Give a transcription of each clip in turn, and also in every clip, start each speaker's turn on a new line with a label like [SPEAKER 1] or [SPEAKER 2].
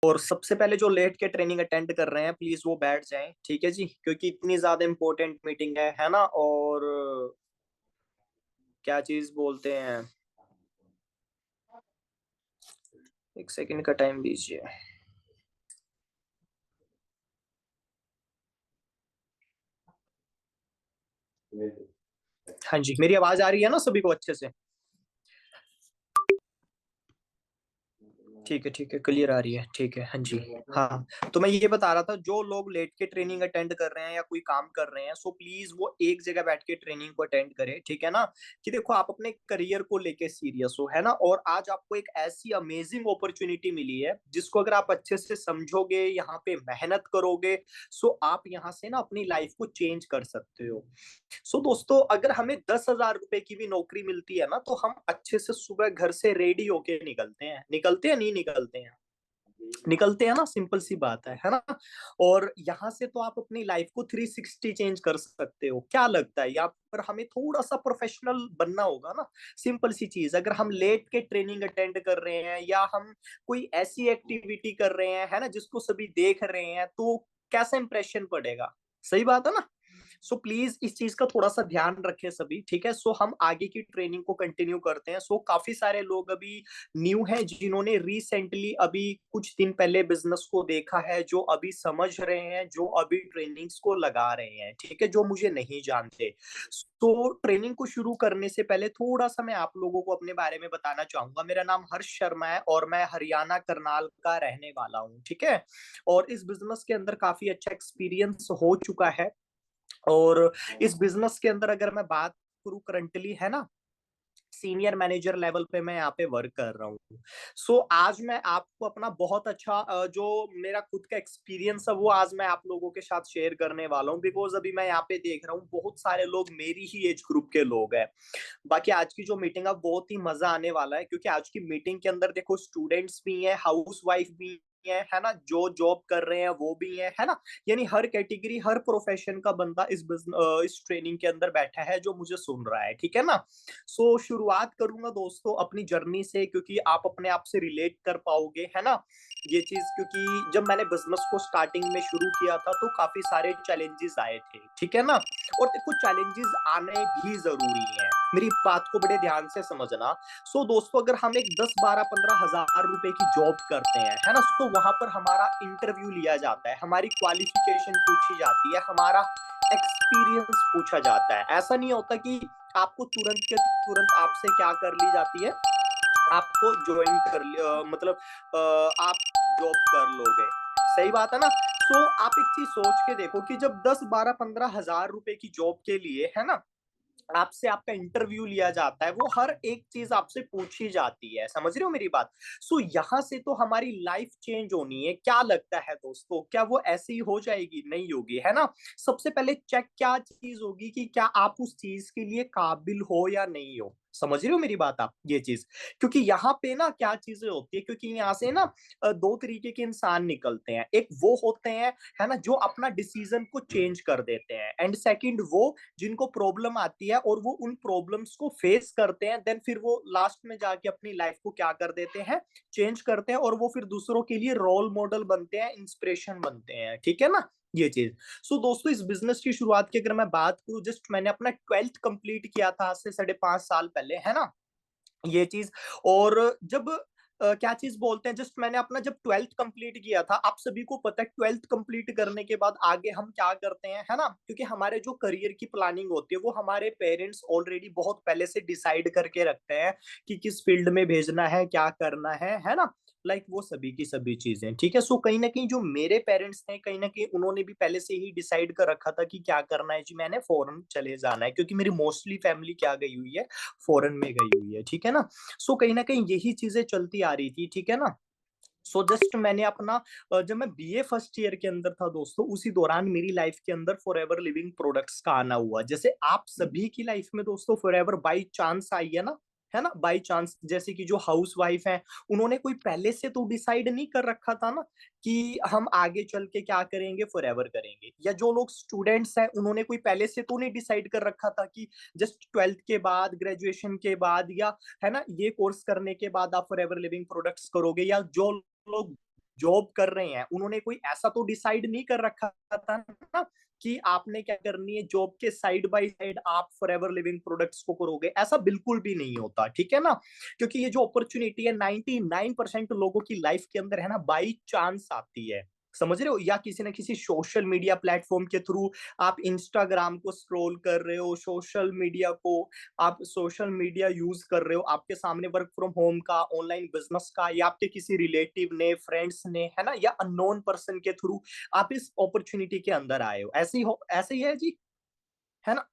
[SPEAKER 1] और सबसे पहले जो लेट के ट्रेनिंग अटेंड कर रहे हैं प्लीज वो बैठ जाएं, ठीक है जी, क्योंकि इतनी ज्यादा इंपॉर्टेंट मीटिंग है ना। और क्या चीज बोलते हैं, एक सेकंड का टाइम दीजिए। हाँ जी, मेरी आवाज आ रही है ना सभी को अच्छे से? ठीक है, क्लियर आ रही है, ठीक है, हाँ जी। हाँ, तो मैं ये बता रहा था, जो लोग लेट के ट्रेनिंग अटेंड कर रहे हैं या कोई काम कर रहे हैं, सो प्लीज वो एक जगह बैठ के ट्रेनिंग को अटेंड करें, ठीक है ना। कि देखो, आप अपने करियर को लेके सीरियस हो, है ना, और आज आपको एक ऐसी अमेजिंग अपॉर्चुनिटी मिली है जिसको अगर आप अच्छे से समझोगे, यहाँ पे मेहनत करोगे, सो आप यहाँ से ना अपनी लाइफ को चेंज कर सकते हो। सो दोस्तों, अगर हमें 10,000 रुपए की भी नौकरी मिलती है ना, तो हम अच्छे से सुबह घर से रेडी होके निकलते हैं नहीं निकलते हैं, निकलते हैं ना, सिंपल सी बात है ना। और यहाँ से तो आप अपनी लाइफ को 360 चेंज कर सकते हो। क्या लगता है, या पर हमें थोड़ा सा प्रोफेशनल बनना होगा ना। सिंपल सी चीज, अगर हम लेट के ट्रेनिंग अटेंड कर रहे हैं या हम कोई ऐसी एक्टिविटी कर रहे हैं, है ना, जिसको सभी देख रहे हैं, तो कैसा इंप्रेशन पड़ेगा। सही बात है ना। सो प्लीज इस चीज का थोड़ा सा ध्यान रखें सभी, ठीक है। सो हम आगे की ट्रेनिंग को कंटिन्यू करते हैं। सो काफी सारे लोग अभी न्यू हैं जिन्होंने रिसेंटली अभी कुछ दिन पहले बिजनेस को देखा है, जो अभी समझ रहे हैं, जो अभी ट्रेनिंग्स को लगा रहे हैं, ठीक है, जो मुझे नहीं जानते। तो ट्रेनिंग को शुरू करने से पहले थोड़ा सा मैं आप लोगों को अपने बारे में बताना चाहूंगा। मेरा नाम हर्ष शर्मा है और मैं हरियाणा करनाल का रहने वाला हूँ, ठीक है। और इस बिजनेस के अंदर काफी अच्छा एक्सपीरियंस हो चुका है। और इस बिजनेस के अंदर अगर मैं बात करूँ करंटली, है ना, सीनियर मैनेजर लेवल पे मैं यहाँ पे वर्क कर रहा हूँ। सो आज मैं आपको अपना बहुत अच्छा जो मेरा खुद का एक्सपीरियंस है वो आज मैं आप लोगों के साथ शेयर करने वाला हूँ, बिकॉज अभी मैं यहाँ पे देख रहा हूँ बहुत सारे लोग मेरी ही एज ग्रुप के लोग हैं। बाकी आज की जो मीटिंग है बहुत ही मजा आने वाला है, क्योंकि आज की मीटिंग के अंदर देखो, स्टूडेंट्स भी हैं, हाउस वाइफ भी है ना, जो जॉब कर रहे हैं वो भी है ना। यानी हर कैटेगरी, हर प्रोफेशन का बंदा इस ट्रेनिंग के अंदर बैठा है जो मुझे सुन रहा है, ठीक है ना। सो शुरुआत करूंगा दोस्तों अपनी जर्नी से, क्योंकि आप अपने आप से रिलेट कर पाओगे, है ना, ये चीज। क्योंकि जब मैंने बिजनेस को स्टार्टिंग में शुरू किया था तो काफी सारे चैलेंजेस आए थे, ठीक है ना। और देखो, चैलेंजेस आने भी जरूरी हैं, मेरी बात को बड़े ध्यान से समझना। सो दोस्तों, अगर हम एक 10, 12, 15 हजार रुपए की जॉब करते हैं, है ना, तो वहां पर हमारा इंटरव्यू लिया जाता है, हमारी क्वालिफिकेशन पूछी जाती है, हमारा एक्सपीरियंस पूछा जाता है। ऐसा नहीं होता कि आपको तुरंत के तुरंत आपसे क्या कर ली जाती है, आपको ज्वाइन मतलब आप जॉब कर लोगे। सही बात है ना। सो आप एक चीज सोच के देखो कि जब 10, 12, 15 हजार रुपए की जॉब के लिए, है ना, आपसे आपका इंटरव्यू लिया जाता है, वो हर एक चीज आपसे पूछी जाती है। समझ रहे हो मेरी बात। सो यहाँ से तो हमारी लाइफ चेंज होनी है। क्या लगता है दोस्तों, क्या वो ऐसे ही हो जाएगी? नहीं होगी, है ना। सबसे पहले चेक क्या चीज होगी कि क्या आप उस चीज के लिए काबिल हो या नहीं हो। समझ रहे हो मेरी बात आप, ये चीज। क्योंकि यहाँ पे ना क्या चीजें होती है, क्योंकि यहाँ से ना दो तरीके के इंसान निकलते हैं। एक वो होते हैं, है ना, जो अपना डिसीजन को चेंज कर देते हैं, एंड सेकंड वो जिनको प्रॉब्लम आती है और वो उन प्रॉब्लम्स को फेस करते हैं, देन फिर वो लास्ट में जाके अपनी लाइफ को क्या कर देते हैं, चेंज करते हैं, और वो फिर दूसरों के लिए रोल मॉडल बनते हैं, इंस्पिरेशन बनते हैं, ठीक है ना, ये चीज। सो दोस्तों, इस बिजनेस की शुरुआत की अगर मैं बात करूं, जस्ट मैंने अपना 12th कंप्लीट किया था आज से 5.5 साल पहले, है ना, ये चीज। और जब क्या चीज बोलते हैं, जस्ट मैंने अपना जब 12th कंप्लीट किया था, आप सभी को पता है 12th कंप्लीट करने के बाद आगे हम क्या करते हैं, है ना, क्योंकि हमारे जो करियर की प्लानिंग होती है वो हमारे पेरेंट्स ऑलरेडी बहुत पहले से डिसाइड करके रखते हैं कि किस फील्ड में भेजना है, क्या करना है ना। लाइक वो सभी की सभी चीजें, ठीक है। सो कहीं ना कहीं जो मेरे पेरेंट्स थे, कहीं ना कहीं उन्होंने भी पहले से ही डिसाइड कर रखा था कि क्या करना है जी, मैंने फॉरेन चले जाना है, क्योंकि मेरी मोस्टली फैमिली क्या गई हुई है, फॉरेन में गई हुई है, ठीक है ना। सो कहीं ना कहीं यही चीजें चलती आ रही थी, ठीक है ना। सो जस्ट मैंने अपना जब मैं बीए फर्स्ट ईयर के अंदर था दोस्तों, उसी दौरान मेरी लाइफ के अंदर फॉरएवर लिविंग प्रोडक्ट्स का आना हुआ। जैसे आप सभी की लाइफ में दोस्तों फॉरएवर बाई चांस आई है ना, बाई चांस। जैसे कि जो हाउस वाइफ है, उन्होंने कोई पहले से तो डिसाइड नहीं कर रखा था ना कि हम आगे चल के क्या करेंगे, फॉरएवर करेंगे। या जो लोग स्टूडेंट्स हैं, उन्होंने कोई पहले से तो नहीं डिसाइड कर रखा था कि जस्ट 12th के बाद, ग्रेजुएशन के बाद, या है ना, ये कोर्स करने के बाद आप फॉरएवर लिविंग प्रोडक्ट्स करोगे। या जो लोग जॉब कर रहे हैं, उन्होंने कोई ऐसा तो डिसाइड नहीं कर रखा था ना कि आपने क्या करनी है, जॉब के साइड बाय साइड आप फॉरएवर लिविंग प्रोडक्ट्स को करोगे, ऐसा बिल्कुल भी नहीं होता, ठीक है ना? क्योंकि ये जो अपॉर्चुनिटी है 99% लोगों की लाइफ के अंदर है ना, बाई चांस आती है। समझ रहे हो? या किसी न किसी सोशल मीडिया प्लेटफॉर्म के थ्रू आप इंस्टाग्राम को स्क्रॉल कर रहे हो, सोशल मीडिया यूज कर रहे हो, आपके सामने वर्क फ्रॉम होम का, ऑनलाइन बिजनेस का, या आपके किसी रिलेटिव ने, फ्रेंड्स ने, है ना, या अननोन पर्सन के थ्रू आप इस अपॉर्चुनिटी के अंदर आए हो, ऐसे ही है जी, है ना?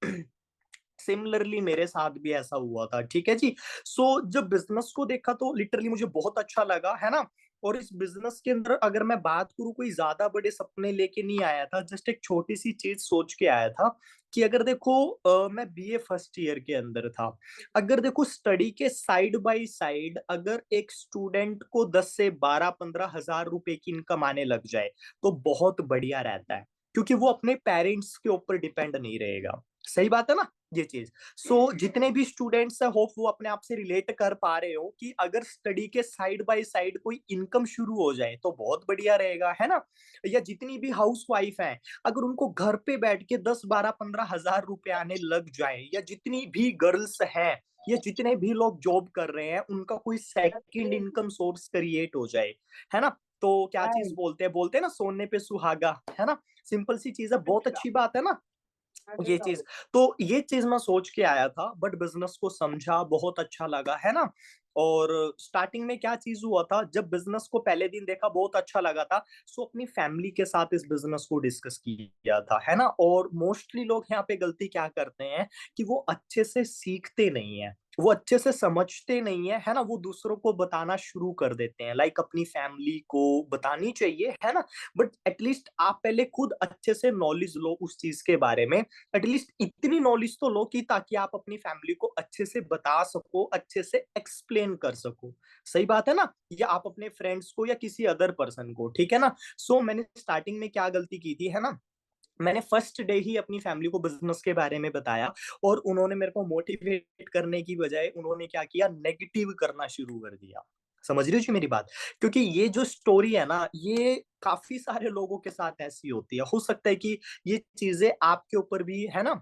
[SPEAKER 1] सिमिलरली मेरे साथ भी ऐसा हुआ था, ठीक है जी। सो जब बिजनेस को देखा तो लिटरली मुझे बहुत अच्छा लगा, है ना? और इस बिजनेस के अंदर अगर मैं बात करूं, कोई ज्यादा बड़े सपने लेके नहीं आया था, जस्ट एक छोटी सी चीज सोच के आया था कि अगर देखो मैं बीए फर्स्ट ईयर के अंदर था, अगर देखो स्टडी के साइड बाय साइड अगर एक स्टूडेंट को 10 से 12-15 हजार रुपए की इनकम आने लग जाए तो बहुत बढ़िया रहता है, क्योंकि वो अपने पेरेंट्स के ऊपर डिपेंड नहीं रहेगा। सही बात है ना, ये चीज। सो जितने भी स्टूडेंट्स है, होप वो अपने आप से रिलेट कर पा रहे हो कि अगर स्टडी के साइड बाय साइड कोई इनकम शुरू हो जाए तो बहुत बढ़िया रहेगा, है ना? या जितनी भी हाउस वाइफ है, अगर उनको घर पे बैठ के 10-12-15 हजार रुपए आने लग जाए, या जितनी भी गर्ल्स हैं, या जितने भी लोग जॉब कर रहे हैं, उनका कोई सेकंड इनकम सोर्स क्रिएट हो जाए, है ना? तो क्या चीज
[SPEAKER 2] राइट,
[SPEAKER 1] बोलते हैं ना, सोने पे सुहागा, है ना? सिंपल सी चीज है, बहुत अच्छी बात है ना ये चीज। तो ये चीज मैं सोच के आया था, बट बिजनेस को समझा, बहुत अच्छा लगा, है ना? और स्टार्टिंग में क्या चीज हुआ था, जब बिजनेस को पहले दिन देखा बहुत अच्छा लगा था, सो अपनी फैमिली के साथ इस बिजनेस को डिस्कस किया था, है ना? और मोस्टली लोग यहाँ पे गलती क्या करते हैं कि वो अच्छे से सीखते नहीं है, वो अच्छे से समझते नहीं है ना? वो दूसरों को बताना शुरू कर देते हैं, लाइक अपनी फैमिली को बतानी चाहिए, है ना? बट एटलीस्ट आप पहले खुद अच्छे से नॉलेज लो उस चीज के बारे में, एटलीस्ट इतनी नॉलेज तो लो कि ताकि आप अपनी फैमिली को अच्छे से बता सको, अच्छे से एक्सप्लेन कर सको। सही बात है ना? या आप अपने फ्रेंड्स को या किसी अदर पर्सन को, ठीक है ना? सो मैंने स्टार्टिंग में क्या गलती की थी, है ना? मैंने फर्स्ट डे ही अपनी फैमिली को बिजनेस के बारे में बताया, और उन्होंने मेरे को मोटिवेट करने की बजाय उन्होंने क्या किया, नेगेटिव करना शुरू कर दिया। समझ रही हो जी मेरी बात? क्योंकि ये जो स्टोरी है ना, ये काफी सारे लोगों के साथ ऐसी होती है, हो सकता है कि ये चीजें आपके ऊपर भी, है ना,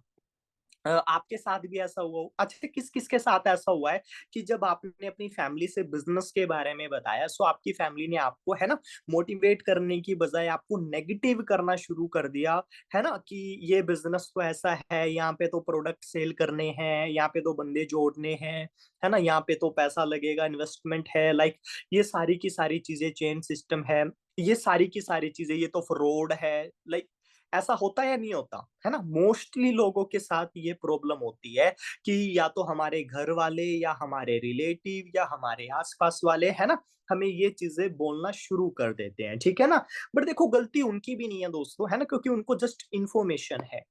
[SPEAKER 1] आपके साथ भी ऐसा हुआ हो। अच्छा, किस-किस के साथ ऐसा हुआ है कि जब आपने अपनी फैमिली से बिज़नेस के बारे में बताया, सो आपकी फैमिली ने आपको, है ना, मोटिवेट करने की बजाय आपको नेगेटिव करना शुरू कर दिया, है ना? कि ये बिज़नेस तो ऐसा है, यहाँ पे तो प्रोडक्ट सेल करने हैं, यहाँ पे तो बंदे जोड़ने हैं, है ना? यहाँ पे तो पैसा लगेगा, इन्वेस्टमेंट है, लाइक ये सारी की सारी चीज़ें चेन सिस्टम है, ये सारी की सारी चीज़ें, ये तो फ्रॉड है, लाइक ऐसा होता है या नहीं होता? है ना? मोस्टली लोगों के साथ ये प्रॉब्लम होती है कि या तो हमारे घर वाले या हमारे रिलेटिव या हमारे आस-पास वाले, है ना? हमें ये चीज़ें बोलना शुरू कर देते हैं, ठीक है ना? बट देखो गलती उनकी भी नहीं है दोस्तों, है ना? क्योंकि उनको जस्ट इन्फॉर्मेशन है।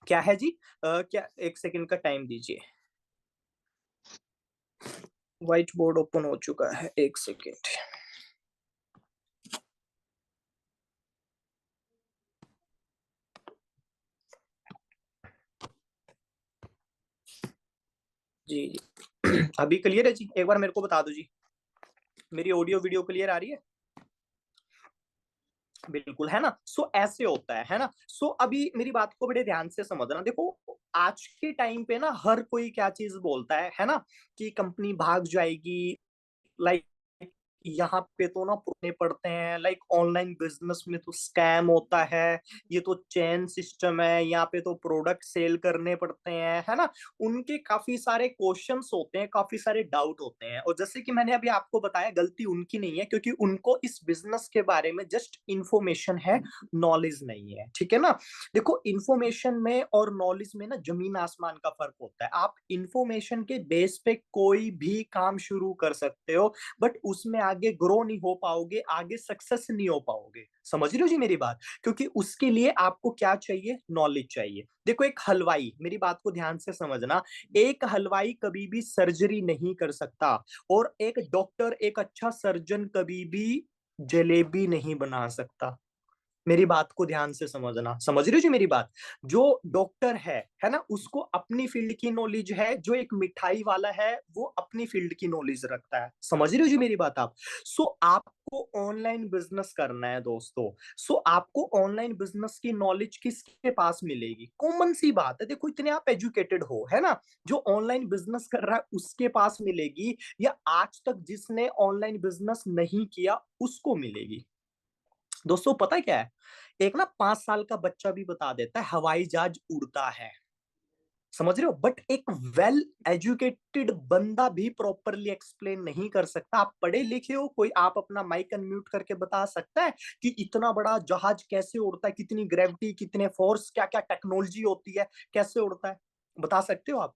[SPEAKER 1] क्या है जी? क्या 1 सेकंड का टाइम दीजिए। व्हाइट बोर्ड ओपन हो चुका है, 1 सेकंड। जी, जी। अभी क्लियर है जी? एक बार मेरे को बता दो जी। मेरी ऑडियो वीडियो क्लियर आ रही है? बिल्कुल, है ना? सो ऐसे होता है ना? सो अभी मेरी बात को बड़े ध्यान से समझना। देखो, आज के टाइम पे ना हर कोई क्या चीज़ बोलता है ना? कि कंपनी भाग जाएगी, लाइक यहाँ पे तो ना पुरने पड़ते हैं, लाइक ऑनलाइन बिजनेस में तो स्कैम होता है, ये तो चेन सिस्टम है, यहाँ पे तो प्रोडक्ट सेल करने पड़ते हैं, है ना? उनके काफी सारे क्वेश्चंस होते हैं, काफी सारे डाउट होते हैं, और जैसे कि मैंने अभी आपको बताया, गलती उनकी नहीं है, क्योंकि उनको इस बिजनेस के बारे में जस्ट इंफॉर्मेशन है, नॉलेज नहीं है, ठीक है ना? देखो, इंफॉर्मेशन में और नॉलेज में ना जमीन आसमान का फर्क होता है। आप इंफॉर्मेशन के बेस पे कोई भी काम शुरू कर सकते हो, बट उसमें आगे ग्रो नहीं हो पाओगे, आगे सक्सेस नहीं हो पाओगे। समझ रहे हो जी मेरी बात? क्योंकि उसके लिए आपको क्या चाहिए? नॉलेज चाहिए। देखो, एक हलवाई, मेरी बात को ध्यान से समझना, एक हलवाई कभी भी सर्जरी नहीं कर सकता, और एक डॉक्टर, एक अच्छा सर्जन कभी भी जलेबी नहीं बना सकता। मेरी बात को ध्यान से समझना, समझ रहे हो जी मेरी बात? जो डॉक्टर है ना? उसको अपनी फील्ड की नॉलेज है, जो एक मिठाई वाला है, वो अपनी फील्ड की नॉलेज रखता है। समझ रहे हो जी मेरी बात आप? सो आपको आपको ऑनलाइन बिजनेस करना है दोस्तों, सो आपको ऑनलाइन बिजनेस की नॉलेज किसके पास मिलेगी? कॉमन सी बात है, देखो इतने आप एजुकेटेड हो, है ना? जो ऑनलाइन बिजनेस कर रहा है उसके पास मिलेगी, या आज तक जिसने ऑनलाइन बिजनेस नहीं किया उसको मिलेगी? दोस्तों पता है क्या है? एक ना 5 साल का बच्चा भी बता देता है हवाई जहाज उड़ता है। समझ रहे हो? बट एक वेल एजुकेटेड बंदा भी प्रॉपरली एक्सप्लेन नहीं कर सकता। आप पढ़े लिखे हो, कोई आप अपना माइक अनम्यूट करके बता सकता है कि इतना बड़ा जहाज कैसे उड़ता है, कितनी ग्रेविटी, कितने फोर्स, क्या क्या टेक्नोलॉजी होती है, कैसे उड़ता है? बता सकते हो आप?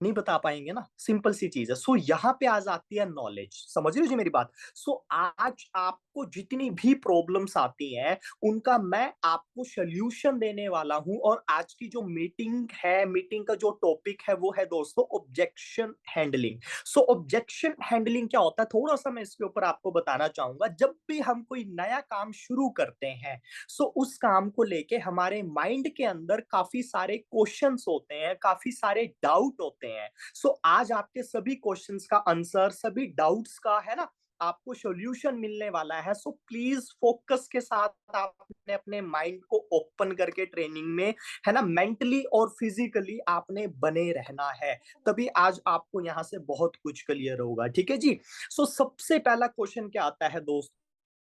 [SPEAKER 1] नहीं बता पाएंगे ना, सिंपल सी चीज है। सो यहाँ पे आ जाती है नॉलेज। समझ रहे हो जी मेरी बात? सो आज आपको जितनी भी प्रॉब्लम्स आती हैं उनका मैं आपको सोल्यूशन देने वाला हूं। और आज की जो मीटिंग है, मीटिंग का जो टॉपिक है वो है दोस्तों ऑब्जेक्शन हैंडलिंग। सो ऑब्जेक्शन हैंडलिंग क्या होता है, थोड़ा सा मैं इसके ऊपर आपको बताना चाहूंगा। जब भी हम कोई नया काम शुरू करते हैं, सो उस काम को लेके हमारे माइंड के अंदर काफी सारे क्वेश्चंस होते हैं, काफी सारे डाउट होते हैं। सो आज आपके सभी क्वेश्चंस का आंसर, सभी डाउट्स का, है ना, आपको सॉल्यूशन मिलने वाला है। सो प्लीज फोकस के साथ आपने अपने माइंड को ओपन करके ट्रेनिंग में, है ना, मेंटली और फिजिकली आपने बने रहना है। तभी आज आपको यहाँ से बहुत कुछ क्लियर होगा। ठीक है जी? सो सबसे पहला क्वेश्चन क्या आता है दोस्त,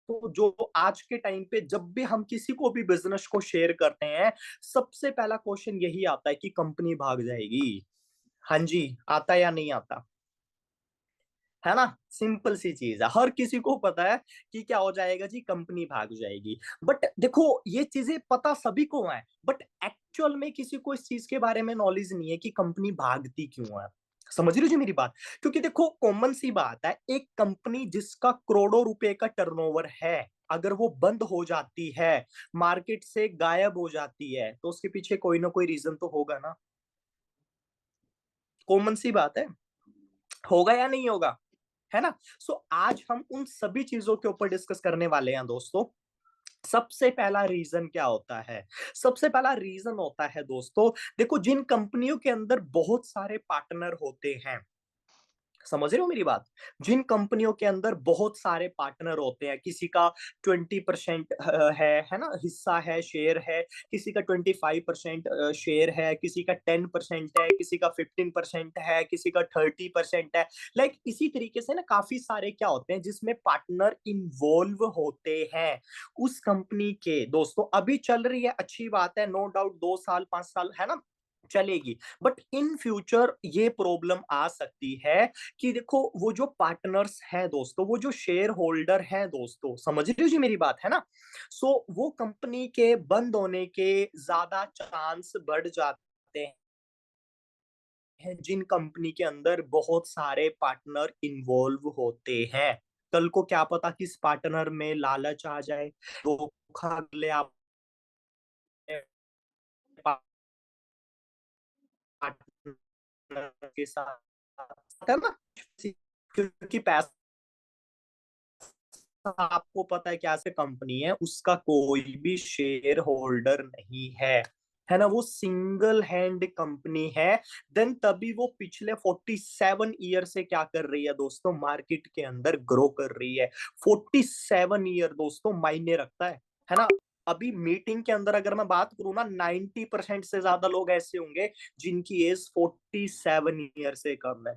[SPEAKER 1] तो जो आज के टाइम पे जब भी हम किसी को भी बिजनेस को शेयर करते हैं, सबसे पहला क्वेश्चन यही आता है कि कंपनी भाग जाएगी। हाँ जी, आता है या नहीं आता? है ना? सिंपल सी चीज है, हर किसी को पता है कि क्या हो जाएगा जी, कंपनी भाग जाएगी। बट देखो ये चीजें पता सभी को है, बट एक्चुअल में किसी को इस चीज के बारे में नॉलेज नहीं है कि कंपनी भागती क्यों है। समझ रहे हो जी मेरी बात? क्योंकि देखो कॉमन सी बात है, एक कंपनी जिसका करोड़ों रुपए का टर्नओवर है, अगर वो बंद हो जाती है, मार्केट से गायब हो जाती है, तो उसके पीछे कोई ना कोई रीजन तो होगा ना। कॉमन सी बात है, होगा या नहीं होगा? है ना? सो आज हम उन सभी चीजों के ऊपर डिस्कस करने वाले हैं दोस्तों। सबसे पहला रीजन क्या होता है? सबसे पहला रीजन होता है दोस्तों, देखो जिन कंपनियों के अंदर बहुत सारे पार्टनर होते हैं, समझ रहे हो मेरी बात? जिन कंपनियों के अंदर बहुत सारे पार्टनर होते हैं, किसी का 20% है ना, हिस्सा है, शेयर है, किसी का 25% शेयर है, किसी का 10% है, किसी का 15% है, किसी का 30% है। लाइक इसी तरीके से ना काफी सारे क्या होते हैं जिसमें पार्टनर इन्वॉल्व होते हैं उस कंपनी के। दोस्तों अभी चल रही है, अच्छी बात है, नो डाउट, 2 साल 5 साल, है ना, चलेगी। बट इन फ्यूचर ये प्रॉब्लम आ सकती है कि देखो वो जो पार्टनर्स हैं दोस्तों, वो जो शेयर होल्डर हैं दोस्तों, समझ रहे हो जी मेरी बात, है ना? सो वो कंपनी के बंद होने के ज्यादा चांस बढ़ जाते हैं जिन कंपनी के अंदर बहुत सारे पार्टनर इन्वॉल्व होते हैं। कल को क्या पता किस पार्टनर में लालच आ जाए, धोखा ले आप पार्टनर के साथ, है ना? क्योंकि पैसा आपको पता है क्या, से कंपनी है उसका कोई भी शेयर होल्डर नहीं है ना, वो सिंगल हैंड कंपनी है। देन तभी वो पिछले 47 ईयर से क्या कर रही है दोस्तों, मार्केट के अंदर ग्रो कर रही है। 47 ईयर दोस्तों मायने रखता है ना? अभी मीटिंग के अंदर अगर मैं बात करूं ना, 90% से ज्यादा लोग ऐसे होंगे जिनकी एज 47 ईयर से कम है।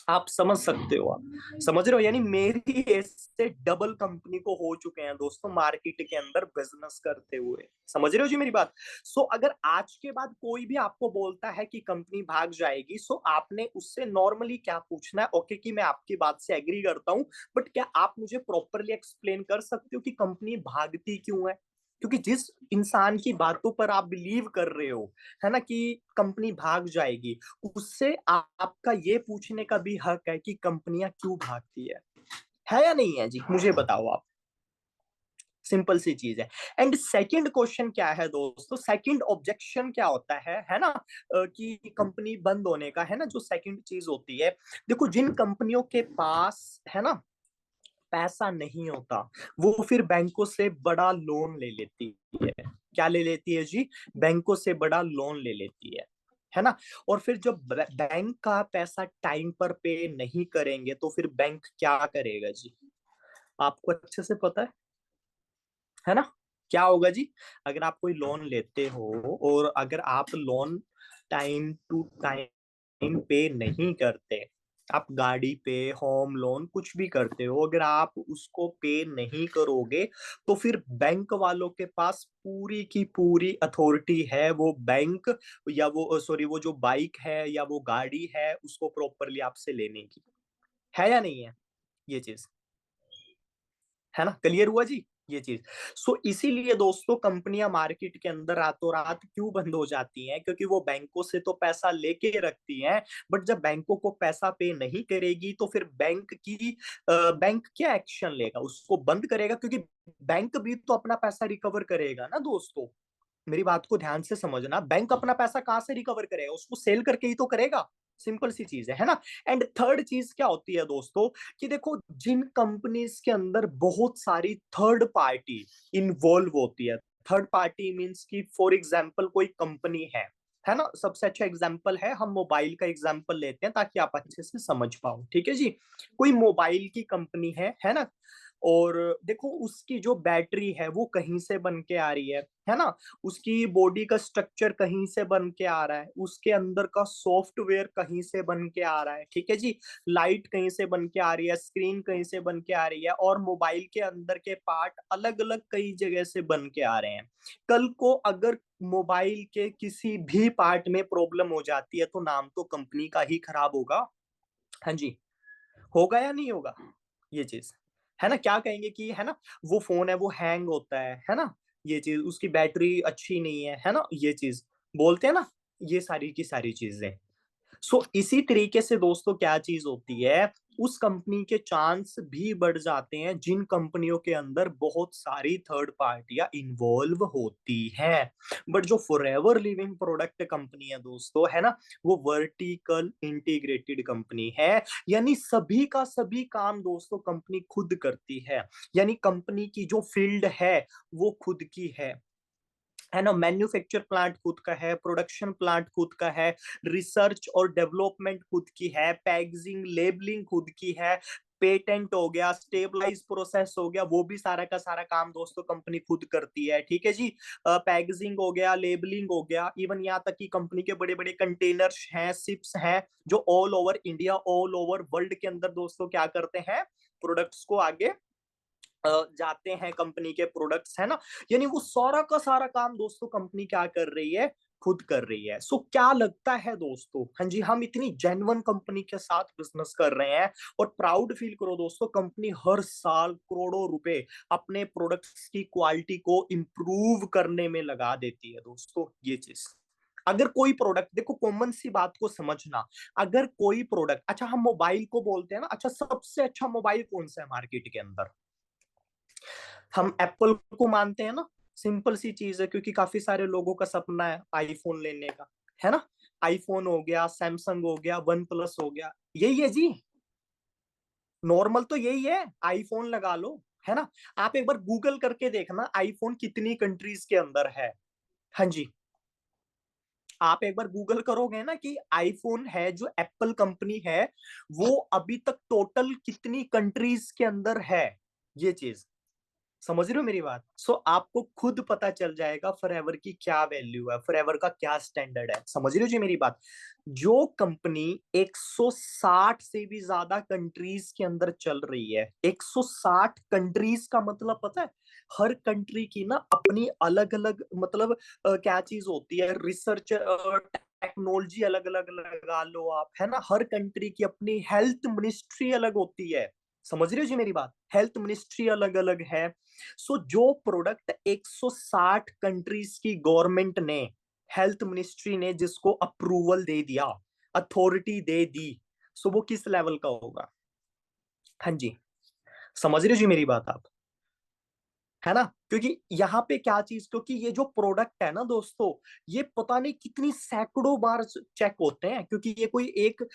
[SPEAKER 1] आप समझ सकते हो, आप समझ रहे हो? यानी मेरी एज से डबल कंपनी को हो चुके हैं दोस्तों मार्केट के अंदर बिजनेस करते हुए। समझ रहे हो जी मेरी बात? सो अगर आज के बाद कोई भी आपको बोलता है कि कंपनी भाग जाएगी, सो आपने उससे नॉर्मली क्या पूछना है, ओके कि मैं आपकी बात से एग्री करता हूं, बट क्या आप मुझे प्रॉपरली एक्सप्लेन कर सकते हो कि कंपनी भागती क्यों है? क्योंकि जिस इंसान की बातों पर आप बिलीव कर रहे हो, है ना, कि कंपनी भाग जाएगी, उससे आपका ये पूछने का भी हक है कि कंपनियां क्यों भागती है या नहीं है जी? मुझे बताओ आप। सिंपल सी चीज है। एंड सेकंड क्वेश्चन क्या है दोस्तों, सेकंड ऑब्जेक्शन क्या होता है ना, कि कंपनी बंद होने का, है ना, जो सेकंड चीज होती है, देखो जिन कंपनियों के पास, है ना, पैसा नहीं होता, वो फिर बैंकों से बड़ा लोन ले लेती है। क्या ले लेती है जी? बैंकों से बड़ा लोन ले लेती है ना? और फिर जब बैंक का पैसा टाइम पर पे नहीं करेंगे तो फिर बैंक क्या करेगा जी? आपको अच्छे से पता है ना? क्या होगा जी? अगर आप कोई लोन लेते हो और अगर आप लोन टाइम टू टाइम पे नहीं करते, आप गाड़ी पे, होम लोन कुछ भी करते हो, अगर आप उसको पे नहीं करोगे, तो फिर बैंक वालों के पास पूरी की पूरी अथॉरिटी है, वो बैंक या वो सॉरी वो जो बाइक है या वो गाड़ी है, उसको प्रॉपर्ली आपसे लेने की। है या नहीं है ये चीज़? है ना? क्लियर हुआ जी ये चीज़। सो इसीलिए दोस्तों कंपनियाँ मार्केट के अंदर रातों-रात क्यों बंद हो जाती हैं? क्योंकि वो बैंकों से तो पैसा लेके रखती हैं, बट जब बैंकों को पैसा पे नहीं करेगी तो फिर बैंक क्या एक्शन लेगा? उसको बंद करेगा, क्योंकि बैंक भी तो अपना पैसा रिकवर करेगा ना दोस्तों। मेरी बात को ध्यान से समझना, बैंक अपना पैसा कहाँ से रिकवर करेगा? उसको सेल करके ही तो करेगा। सिंपल सी चीज़ है ना? एंड थर्ड चीज़ क्या होती है दोस्तों, कि देखो जिन कंपनीज़ के अंदर बहुत सारी थर्ड पार्टी इन्वॉल्व होती है। थर्ड पार्टी मीन्स कि फॉर एग्ज़ाम्पल कोई कंपनी है ना? सबसे अच्छा एग्ज़ाम्पल है, हम मोबाइल का एग्ज़ाम्पल लेते हैं ताकि आप अच्छे से समझ पाओ, ठीक है जी? कोई मोबाइल की कंपनी है ना? और देखो उसकी जो बैटरी है वो कहीं से बन के आ रही है ना? उसकी बॉडी का स्ट्रक्चर कहीं से बन के आ रहा है, उसके अंदर का सॉफ्टवेयर कहीं से बन के आ रहा है, ठीक है जी? लाइट कहीं से बन के आ रही है, स्क्रीन कहीं से बन के आ रही है और मोबाइल के अंदर के पार्ट अलग-अलग कई जगह से बन के आ रहे हैं। कल को अगर मोबाइल के किसी भी पार्ट में प्रॉब्लम हो जाती है, तो नाम तो कंपनी का ही खराब होगा। हाँ जी। होगा या नहीं होगा? ये चीज़, है ना? क्या कहेंगे कि है ना, वो फ़ोन है वो हैंग होता है ना? ये चीज़, उसकी बैटरी अच्छी नहीं है ना? ये चीज़, बोलते हैं ना, ये सारी की सारी चीज़ें। इसी तरीके से दोस्तों क्या चीज़ होती है, उस कंपनी के चांस भी बढ़ जाते हैं जिन कंपनियों के अंदर बहुत सारी थर्ड पार्टियाँ इन्वॉल्व होती हैं। बट जो फॉरएवर लिविंग प्रोडक्ट कंपनी है दोस्तों, है ना? वो वर्टिकल इंटीग्रेटेड कंपनी है, यानी सभी का सभी काम दोस्तों कंपनी खुद करती है। यानी कंपनी की जो फील्ड है, वो खुद की है ना? मैन्युफैक्चर प्लांट खुद का है, प्रोडक्शन प्लांट खुद का है, रिसर्च और डेवलपमेंट खुद की है, पैकेजिंग, लेबलिंग खुद की है, पेटेंट हो गया, स्टेबलाइज प्रोसेस हो गया, वो भी सारा का सारा काम दोस्तों कंपनी खुद करती है, ठीक है जी? पैकेजिंग हो गया, लेबलिंग हो गया, इवन यहाँ तक कि कंपनी के बड़े-बड़े कंटेनर्स हैं, शिप्स हैं, जो all over India, all over world के अंदर दोस्तों क्या करते हैं, प्रोडक्ट्स को आगे जाते हैं, कंपनी के प्रोडक्ट्स है ना? यानी वो सारा का सारा काम दोस्तों कंपनी क्या कर रही है, खुद कर रही है। क्या लगता है दोस्तों, हाँ जी, हम इतनी जेन्युइन कंपनी के साथ बिजनेस कर रहे हैं और प्राउड फील करो दोस्तों, कंपनी हर साल करोड़ों रुपए अपने प्रोडक्ट्स की क्वालिटी को इम्प्रूव करने में लगा देती है दोस्तों, ये चीज। अगर कोई प्रोडक्ट, देखो कॉमन सी बात को समझना, अगर कोई प्रोडक्ट, अच्छा हम मोबाइल को बोलते हैं ना, अच्छा सबसे अच्छा मोबाइल कौन सा है मार्केट के अंदर? हम एप्पल को मानते हैं ना, सिंपल सी चीज़ है, क्योंकि काफ़ी सारे लोगों का सपना है आईफ़ोन लेने का, है ना? आईफ़ोन हो गया, सैमसंग हो गया, वन प्लस हो गया, यही है जी, नॉर्मल तो यही है, आईफ़ोन लगा लो, है ना? आप एक बार गूगल करके देखना आईफ़ोन कितनी कंट्रीज़ के अंदर है। हाँ जी, आप एक बार गूगल करोगे ना कि आईफ़ोन है जो एप्पल कंपनी है, वो अभी तक टोटल कितनी कंट्रीज़ के अंदर है, ये चीज़। समझ रहे हो मेरी बात? आपको खुद पता चल जाएगा फॉरएवर की क्या वैल्यू है, फॉरएवर का क्या स्टैंडर्ड है। समझ रहे हो जी मेरी बात? जो कंपनी 160 से भी ज़्यादा कंट्रीज़ के अंदर चल रही है, 160 कंट्रीज़ का मतलब पता है? हर कंट्री की ना अपनी अलग-अलग मतलब क्या चीज़ होती है, रिसर्च टेक्नोलॉजी अलग-अलग लगा लो आप, है ना? हर कंट्री की अपनी हेल्थ मिनिस्ट्री अलग होती है। समझ रहे हो जी मेरी बात? हेल्थ मिनिस्ट्री अलग-अलग है। जो प्रोडक्ट 160 कंट्रीज की गवर्नमेंट ने, हेल्थ मिनिस्ट्री ने जिसको अप्रूवल दे दिया, अथॉरिटी दे दी, वो किस लेवल का होगा? हाँ जी, समझ रहे हो जी मेरी बात आप? है ना? क्योंकि यहाँ पे क्या चीज़, क्योंकि ये जो प्रोडक्ट है ना दोस्तों, ये पता नहीं कितनी सैकड़ों बार चेक होते हैं, क्योंकि ये कोई एक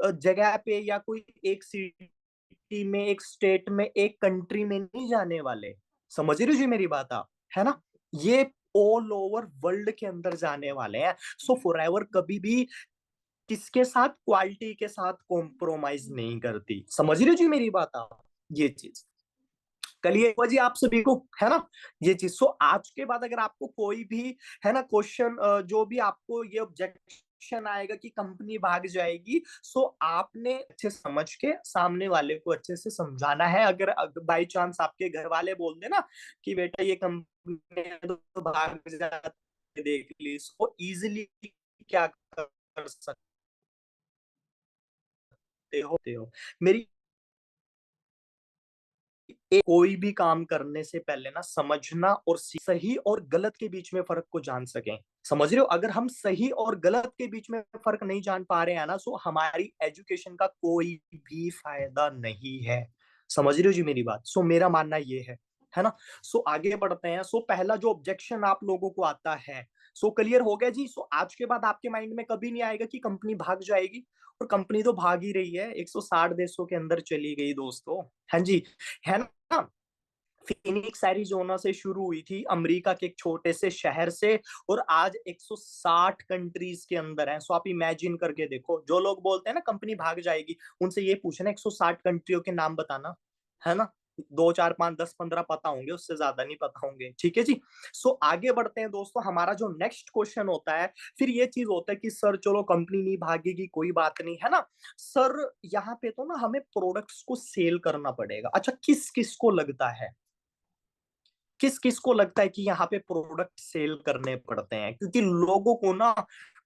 [SPEAKER 1] जगह पे या कोई एक सिटी में, एक स्टेट में, एक कंट्री में नहीं जाने वाले। समझ रहे हो जी मेरी बात आप? है ना? ये ऑल ओवर वर्ल्ड के अंदर जाने वाले हैं। फॉरएवर कभी भी किसके साथ, क्वालिटी के साथ कॉम्प्रोमाइज़ नहीं करती। समझ रहे हो जी मेरी बात आप? ये चीज़। कलिए जी आप सभी को, है ना? ये चीज़। सो आज के बाद अगर आपको कोई भी, है ना, क्वेश्चन, जो भी आपको ये ऑब्जेक्शन आएगा कि कंपनी भाग जाएगी, सो आपने अच्छे समझ के सामने वाले को अच्छे से समझाना है। अगर बाय चांस आपके घर वाले बोल दे ना कि बेटा ये कंपनी तो भाग जाती, देख ली, सो इजीली क्या कर सकते हो मेरी, कोई भी काम करने से पहले ना समझना और सही और गलत के बीच में फर्क को जान सकें। समझ रहे हो? अगर हम सही और गलत के बीच में फर्क नहीं जान पा रहे हैं ना, सो हमारी एजुकेशन का कोई भी फायदा नहीं है। समझ रहे हो जी मेरी बात? सो मेरा मानना ये है ना? सो आगे बढ़ते हैं। सो पहला जो ऑब्जेक्शन आप लोगों को आता है, सो क्लियर हो गया जी? सो आज के बाद आपके माइंड में कभी नहीं आएगा कि कंपनी भाग जाएगी, और कंपनी तो भाग ही रही है, 160 देशों के अंदर चली गई दोस्तों। हाँ जी, है ना? फिनिक्स एरिज़ोना से शुरू हुई थी, अमेरिका के एक छोटे से शहर से, और आज 160 कंट्रीज़ के अंदर है। सो आप इमेजिन करके देखो, जो लोग बोलते हैं ना कंपनी भाग जाएगी, उनसे ये पूछना 160 कंट्रियों के नाम बताना, है ना? 2, 4, 5, 10, 15 पता होंगे, उससे ज़्यादा नहीं पता होंगे। ठीक है जी? सो आगे बढ़ते हैं दोस्तों, हमारा जो नेक्स्ट क्वेश्चन होता है, फिर ये चीज़ होता है कि सर चलो कंपनी नहीं भागेगी, कोई बात नहीं, है ना? सर यहाँ पे तो ना हमें प्रोडक्ट्स को सेल करना पड़ेगा। अच्छा, किस-किस को लगता है? किस-किस को लगता है कि यहाँ पे प्रोडक्ट सेल करने पड़ते हैं? क्योंकि लोगों को ना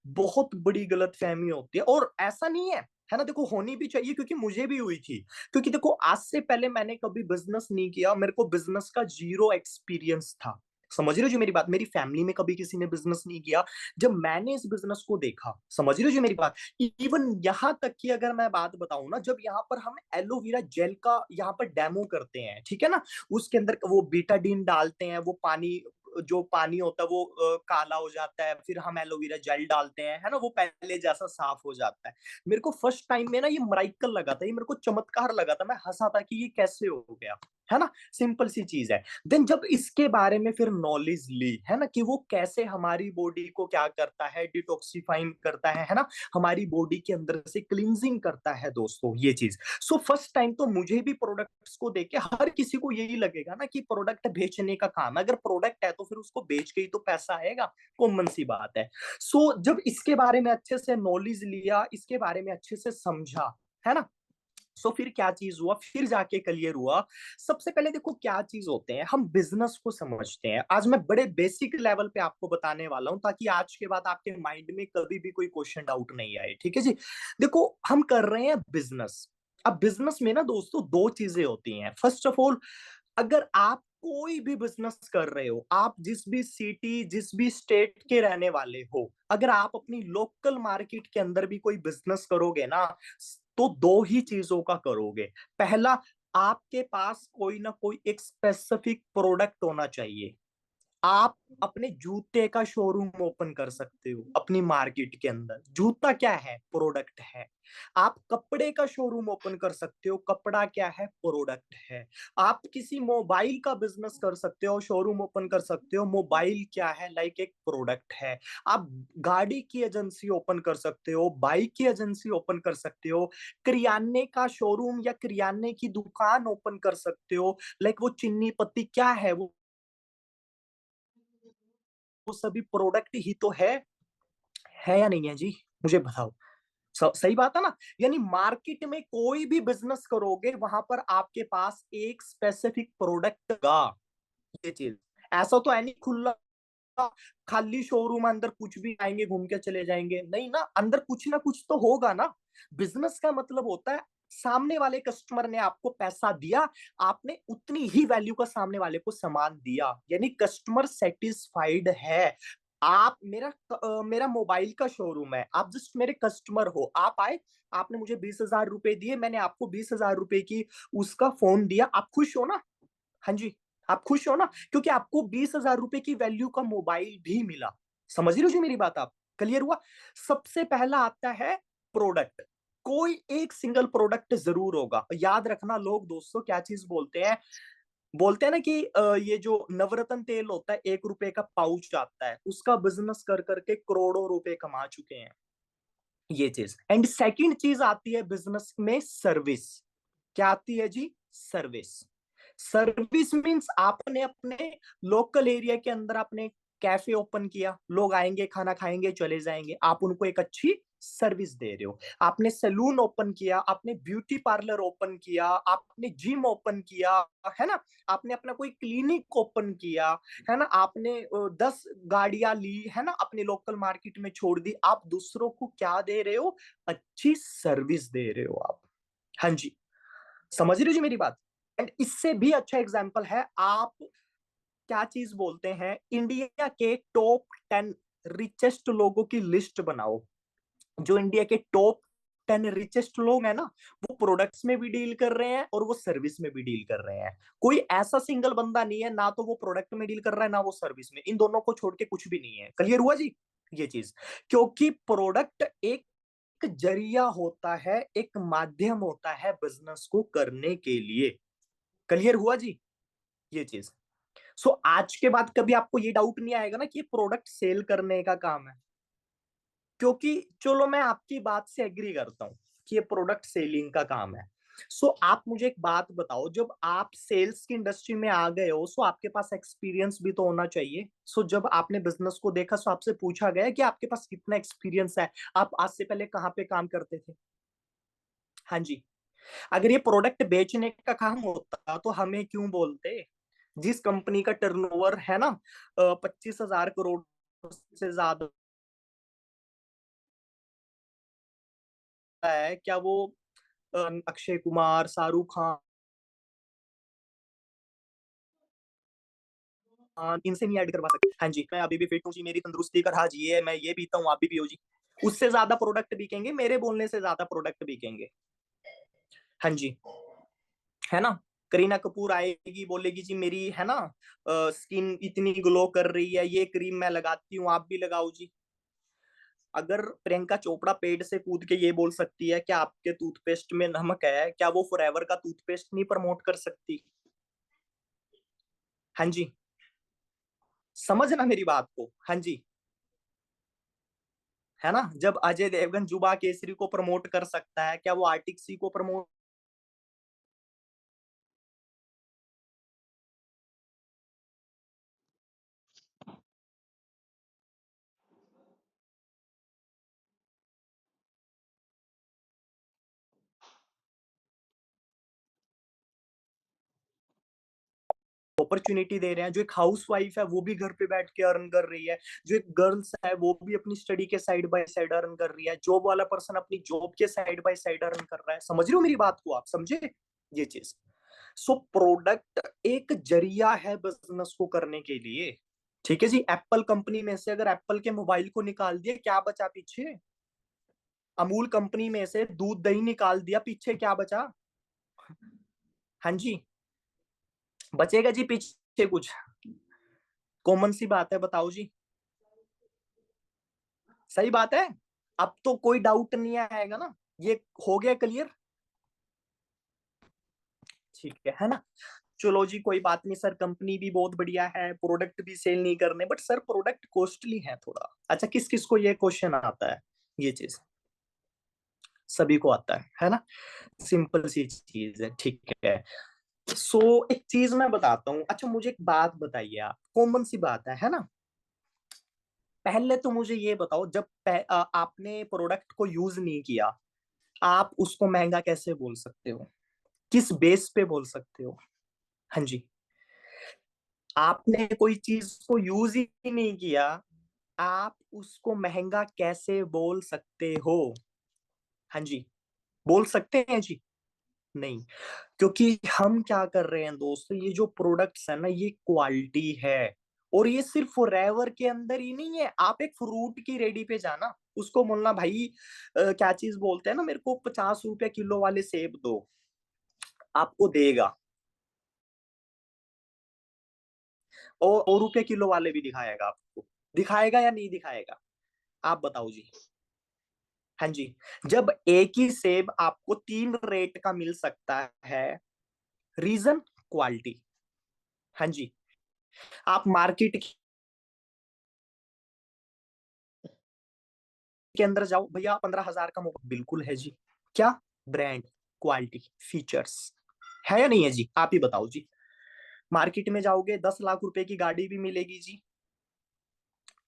[SPEAKER 1] बहुत बड़ी गलतफ़हमी होती है, और ऐसा नहीं है ना? देखो होनी भी चाहिए, क्योंकि मुझे भी हुई थी। क्योंकि देखो आज से पहले मैंने कभी बिज़नेस नहीं किया, मेरे को बिज़नेस का ज़ीरो एक्सपीरियंस था। समझ रहे हो जी मेरी बात? मेरी फैमिली में कभी किसी ने बिज़नेस नहीं किया। जब मैंने इस बिज़नेस को देखा, समझ रहे हो जी मेरी बात? इवन यहाँ तक कि अगर मैं बात बताऊँ ना, जब यहाँ पर हम एलोवेरा जेल का यहाँ पर डेमो करते हैं, ठीक है ना? उसके अंदर वो बीटाडीन डालते हैं, वो पानी, जो पानी होता है वो काला हो जाता है, फिर हम एलोवेरा जेल डालते हैं, है ना? वो पहले जैसा साफ हो जाता है। मेरे को फर्स्ट टाइम में ना ये मिरेकल लगा था, ये मेरे को चमत्कार लगा था, मैं हँसा था कि ये कैसे हो गया, है ना? सिंपल सी चीज़ है। देन जब इसके बारे में फिर नॉलेज ली, है ना? कि वो कैसे हमारी बॉडी को क्या करता है, डिटॉक्सिफाइंग करता है ना? हमारी बॉडी के अंदर से क्लींजिंग करता है दोस्तों, ये चीज़। सो फर्स्ट टाइम तो मुझे भी प्रोडक्ट्स को देख के हर किसी को यही लगेगा ना कि प्रोडक्ट बेचने का काम है। अगर प्रोडक्ट है तो फिर उसको बेच के ही तो पैसा आएगा, कॉमन सी बात है। सो जब इसके बारे में अच्छे से नॉलेज लिया, इसके बारे में अच्छे से समझा, है ना? सो फिर क्या चीज हुआ, फिर जाके क्लियर हुआ। सबसे पहले देखो क्या चीज होते हैं, हम बिजनेस को समझते हैं। आज मैं बड़े बेसिक लेवल पे आपको बताने वाला हूं, ताकि आज के बाद आपके माइंड में कभी भी कोई क्वेश्चन डाउट नहीं आए। ठीक है जी? देखो हम कर रहे हैं बिजनेस। अब बिजनेस में ना दोस्तों दो चीजें होती हैं। फर्स्ट ऑफ ऑल, अगर आप कोई भी बिजनेस कर रहे हो, आप जिस भी सिटी, जिस भी स्टेट के रहने वाले हो, अगर आप अपनी लोकल मार्केट के अंदर भी कोई बिजनेस करोगे ना, तो दो ही चीजों का करोगे। पहला, आपके पास कोई ना कोई एक स्पेसिफिक प्रोडक्ट होना चाहिए। आप अपने जूते का शोरूम ओपन कर सकते हो अपनी मार्केट के अंदर। जूता क्या है? प्रोडक्ट है। आप कपड़े का शोरूम ओपन कर सकते हो। कपड़ा क्या है? प्रोडक्ट है। आप किसी मोबाइल का बिजनेस कर सकते हो, शोरूम ओपन कर सकते हो। मोबाइल क्या है? लाइक एक प्रोडक्ट है। आप गाड़ी की एजेंसी ओपन कर सकते हो, बाइक की एजेंसी ओपन कर सकते हो, किराने का शोरूम या किराने की दुकान ओपन कर सकते हो। लाइक वो चीनी पत्ती क्या है? वो सभी प्रोडक्ट ही तो है या नहीं है जी? मुझे बताओ। सही बात है ना? यानी मार्केट में कोई भी बिज़नेस करोगे, वहाँ पर आपके पास एक स्पेसिफिक प्रोडक्ट होगा, ये चीज़। ऐसा तो है नहीं खुला खाली शोरूम है, अंदर कुछ भी आएँगे, घूम के चले जाएँगे। नहीं ना, अंदर कुछ ना कुछ तो होगा ना। बिज़नेस का मतलब होता है, सामने वाले कस्टमर ने आपको पैसा दिया, आपने उतनी ही वैल्यू का सामने वाले को सामान दिया, यानी कस्टमर सैटिस्फाइड है। आप मेरा मोबाइल का शोरूम है, आप जस्ट मेरे कस्टमर हो, आप आए, आपने मुझे 20,000 रुपए दिए, मैंने आपको 20,000 रुपए की उसका फ़ोन दिया, आप खुश हो ना? हाँ जी, आप खुश हो ना? क्योंकि आपको 20,000 रुपए की वैल्यू का मोबाइल भी मिला। समझ रहे हो जी मेरी बात आप? क्लियर हुआ? सबसे पहला आता है प्रोडक्ट। कोई एक सिंगल प्रोडक्ट ज़रूर होगा। याद रखना लोग दोस्तों क्या चीज़ बोलते हैं ना कि ये जो नवरत्न तेल होता है, ₹1 का पाउच आता है, उसका बिज़नेस कर के करोड़ों रुपए कमा चुके हैं, ये चीज़। एंड सेकंड चीज़ आती है बिज़नेस में सर्विस। क्या आती है जी? सर्विस। सर्विस मीन्स आपने अपने लोकल एरिया के अंदर आपने कैफे ओपन किया, लोग आएंगे, खाना खाएंगे, चले जाएंगे, आप उनको एक अच्छी सर्विस दे रहे हो। आपने सैलून ओपन किया, आपने ब्यूटी पार्लर ओपन किया, आपने जिम ओपन किया, है ना, आपने अपना कोई क्लिनिक ओपन किया, है ना, आपने 10 गाड़ियां ली, है ना, अपने लोकल मार्केट में छोड़ दी, आप दूसरों को क्या दे रहे हो? अच्छी सर्विस दे रहे हो आप। हाँ जी, समझ रहे हो जी मेरी बात? एंड इससे भी अच्छा एग्जाम्पल है, आप क्या चीज बोलते हैं, इंडिया के टॉप 10 रिचेस्ट लोगों की लिस्ट बनाओ। जो इंडिया के टॉप 10 रिचेस्ट लोग हैं ना, वो प्रोडक्ट्स में भी डील कर रहे हैं और वो सर्विस में भी डील कर रहे हैं। कोई ऐसा सिंगल बंदा नहीं है, ना तो वो प्रोडक्ट में डील कर रहा है, ना वो सर्विस में, इन दोनों को छोड़ के कुछ भी नहीं है। क्लियर हुआ जी ये चीज? क्योंकि प्रोडक्ट एक जरिया होता है, एक माध्यम होता है बिजनेस को करने के लिए। क्लियर हुआ जी ये चीज? सो आज के बाद कभी आपको ये डाउट नहीं आएगा ना कि ये प्रोडक्ट सेल करने का काम है। क्योंकि चलो मैं आपकी बात से एग्री करता हूँ कि ये प्रोडक्ट सेलिंग का काम है। सो आप मुझे एक बात बताओ, जब आप सेल्स की इंडस्ट्री में आ गए हो, सो आपके पास एक्सपीरियंस भी तो होना चाहिए। सो जब आपने बिजनेस को देखा, सो आपसे पूछा गया कि आपके पास कितना एक्सपीरियंस है, आप आज से पहले कहाँ पे काम करते थे? हाँ जी। अगर ये प्रोडक्ट बेचने का काम होता तो हमें क्यों बोलते? जिस कंपनी का टर्नओवर है ना 25,000 करोड़ से ज्यादा है, क्या वो अक्षय कुमार, शाहरुख खान इनसे नहीं ऐड करवा सकते? हाँ जी, मैं अभी भी फिट हूँ जी, मेरी तंदुरुस्ती का राज ये है, मैं ये पीता हूँ, आप भी पियो जी। उससे ज्यादा प्रोडक्ट बिकेंगे, मेरे बोलने से ज्यादा प्रोडक्ट बिकेंगे। हाँ जी, है ना। करीना कपूर आएगी, बोलेगी जी मेरी है ना स्किन इतनी ग्लो कर रही है, ये क्रीम मैं लगाती हूँ, आप भी लगाओ जी। अगर प्रियंका चोपड़ा पेड़ से कूद के ये बोल सकती है कि आपके टूथपेस्ट में नमक है, क्या वो फॉरएवर का टूथपेस्ट नहीं प्रमोट कर सकती? हाँ जी, समझना मेरी बात को। हाँ जी, है ना, जब अजय देवगन जुबा केसरी को प्रमोट कर सकता है, क्या वो आर्टिक सी को प्रमोट? अपॉर्चुनिटी दे रहे हैं। जो एक हाउस वाइफ है वो भी घर पे बैठ के अर्न कर रही है, जो एक गर्ल्स है वो भी अपनी स्टडी के साइड बाय साइड अर्न कर रही है, जॉब वाला पर्सन अपनी जॉब के साइड बाय साइड अर्न कर रहा है। समझ रहे हो मेरी बात को? आप समझे ये चीज? सो प्रोडक्ट एक जरिया है बिजनेस को करने के लिए। ठीक है जी, एप्पल कंपनी में से अगर एप्पल के मोबाइल को निकाल दिया, क्या बचा पीछे? अमूल कंपनी में से दूध दही निकाल दिया, पीछे क्या बचा? हाँ जी, बचेगा जी पीछे कुछ? कॉमन सी बात है, बताओ जी। सही बात है। अब तो कोई डाउट नहीं आएगा ना, ये हो गया क्लियर? ठीक है ना। चलो जी, कोई बात नहीं सर, कंपनी भी बहुत बढ़िया है, प्रोडक्ट भी सेल नहीं करने, बट सर प्रोडक्ट कॉस्टली है थोड़ा। अच्छा, किस किस को ये क्वेश्चन आता है? ये चीज सभी को आता है ना। सिंपल सी चीज है, ठीक है। सो एक चीज मैं बताता हूँ। अच्छा, मुझे एक बात बताइए, आप कॉमन सी बात है ना। पहले तो मुझे ये बताओ, जब आपने प्रोडक्ट को यूज नहीं किया, आप उसको महंगा कैसे बोल सकते हो? किस बेस पे बोल सकते हो? हाँ जी, आपने कोई चीज को यूज ही नहीं किया, आप उसको महंगा कैसे बोल सकते हो? हाँ जी, बोल सकते हैं जी? नहीं। क्योंकि हम क्या कर रहे हैं दोस्तों, ये जो प्रोडक्ट्स है ना, ये क्वालिटी है। और ये सिर्फ फॉरएवर के अंदर ही नहीं है। आप एक फ्रूट की रेडी पे जाना, उसको बोलना भाई क्या चीज बोलते हैं ना, मेरे को 50 रुपए किलो वाले सेब दो, आपको देगा। और रुपए किलो वाले भी दिखाएगा आपको। दिखाएगा या नहीं दिखाएगा? आप बताओ जी। हाँ जी, जब एक ही सेब आपको 3 रेट का मिल सकता है, रीजन क्वालिटी। हाँ जी, आप मार्केट के अंदर जाओ भैया, 15,000 का मोबाइल बिल्कुल है जी। क्या? ब्रांड, क्वालिटी, फीचर्स है या नहीं है जी? आप ही बताओ जी। मार्केट में जाओगे 10 लाख रुपए की गाड़ी भी मिलेगी जी,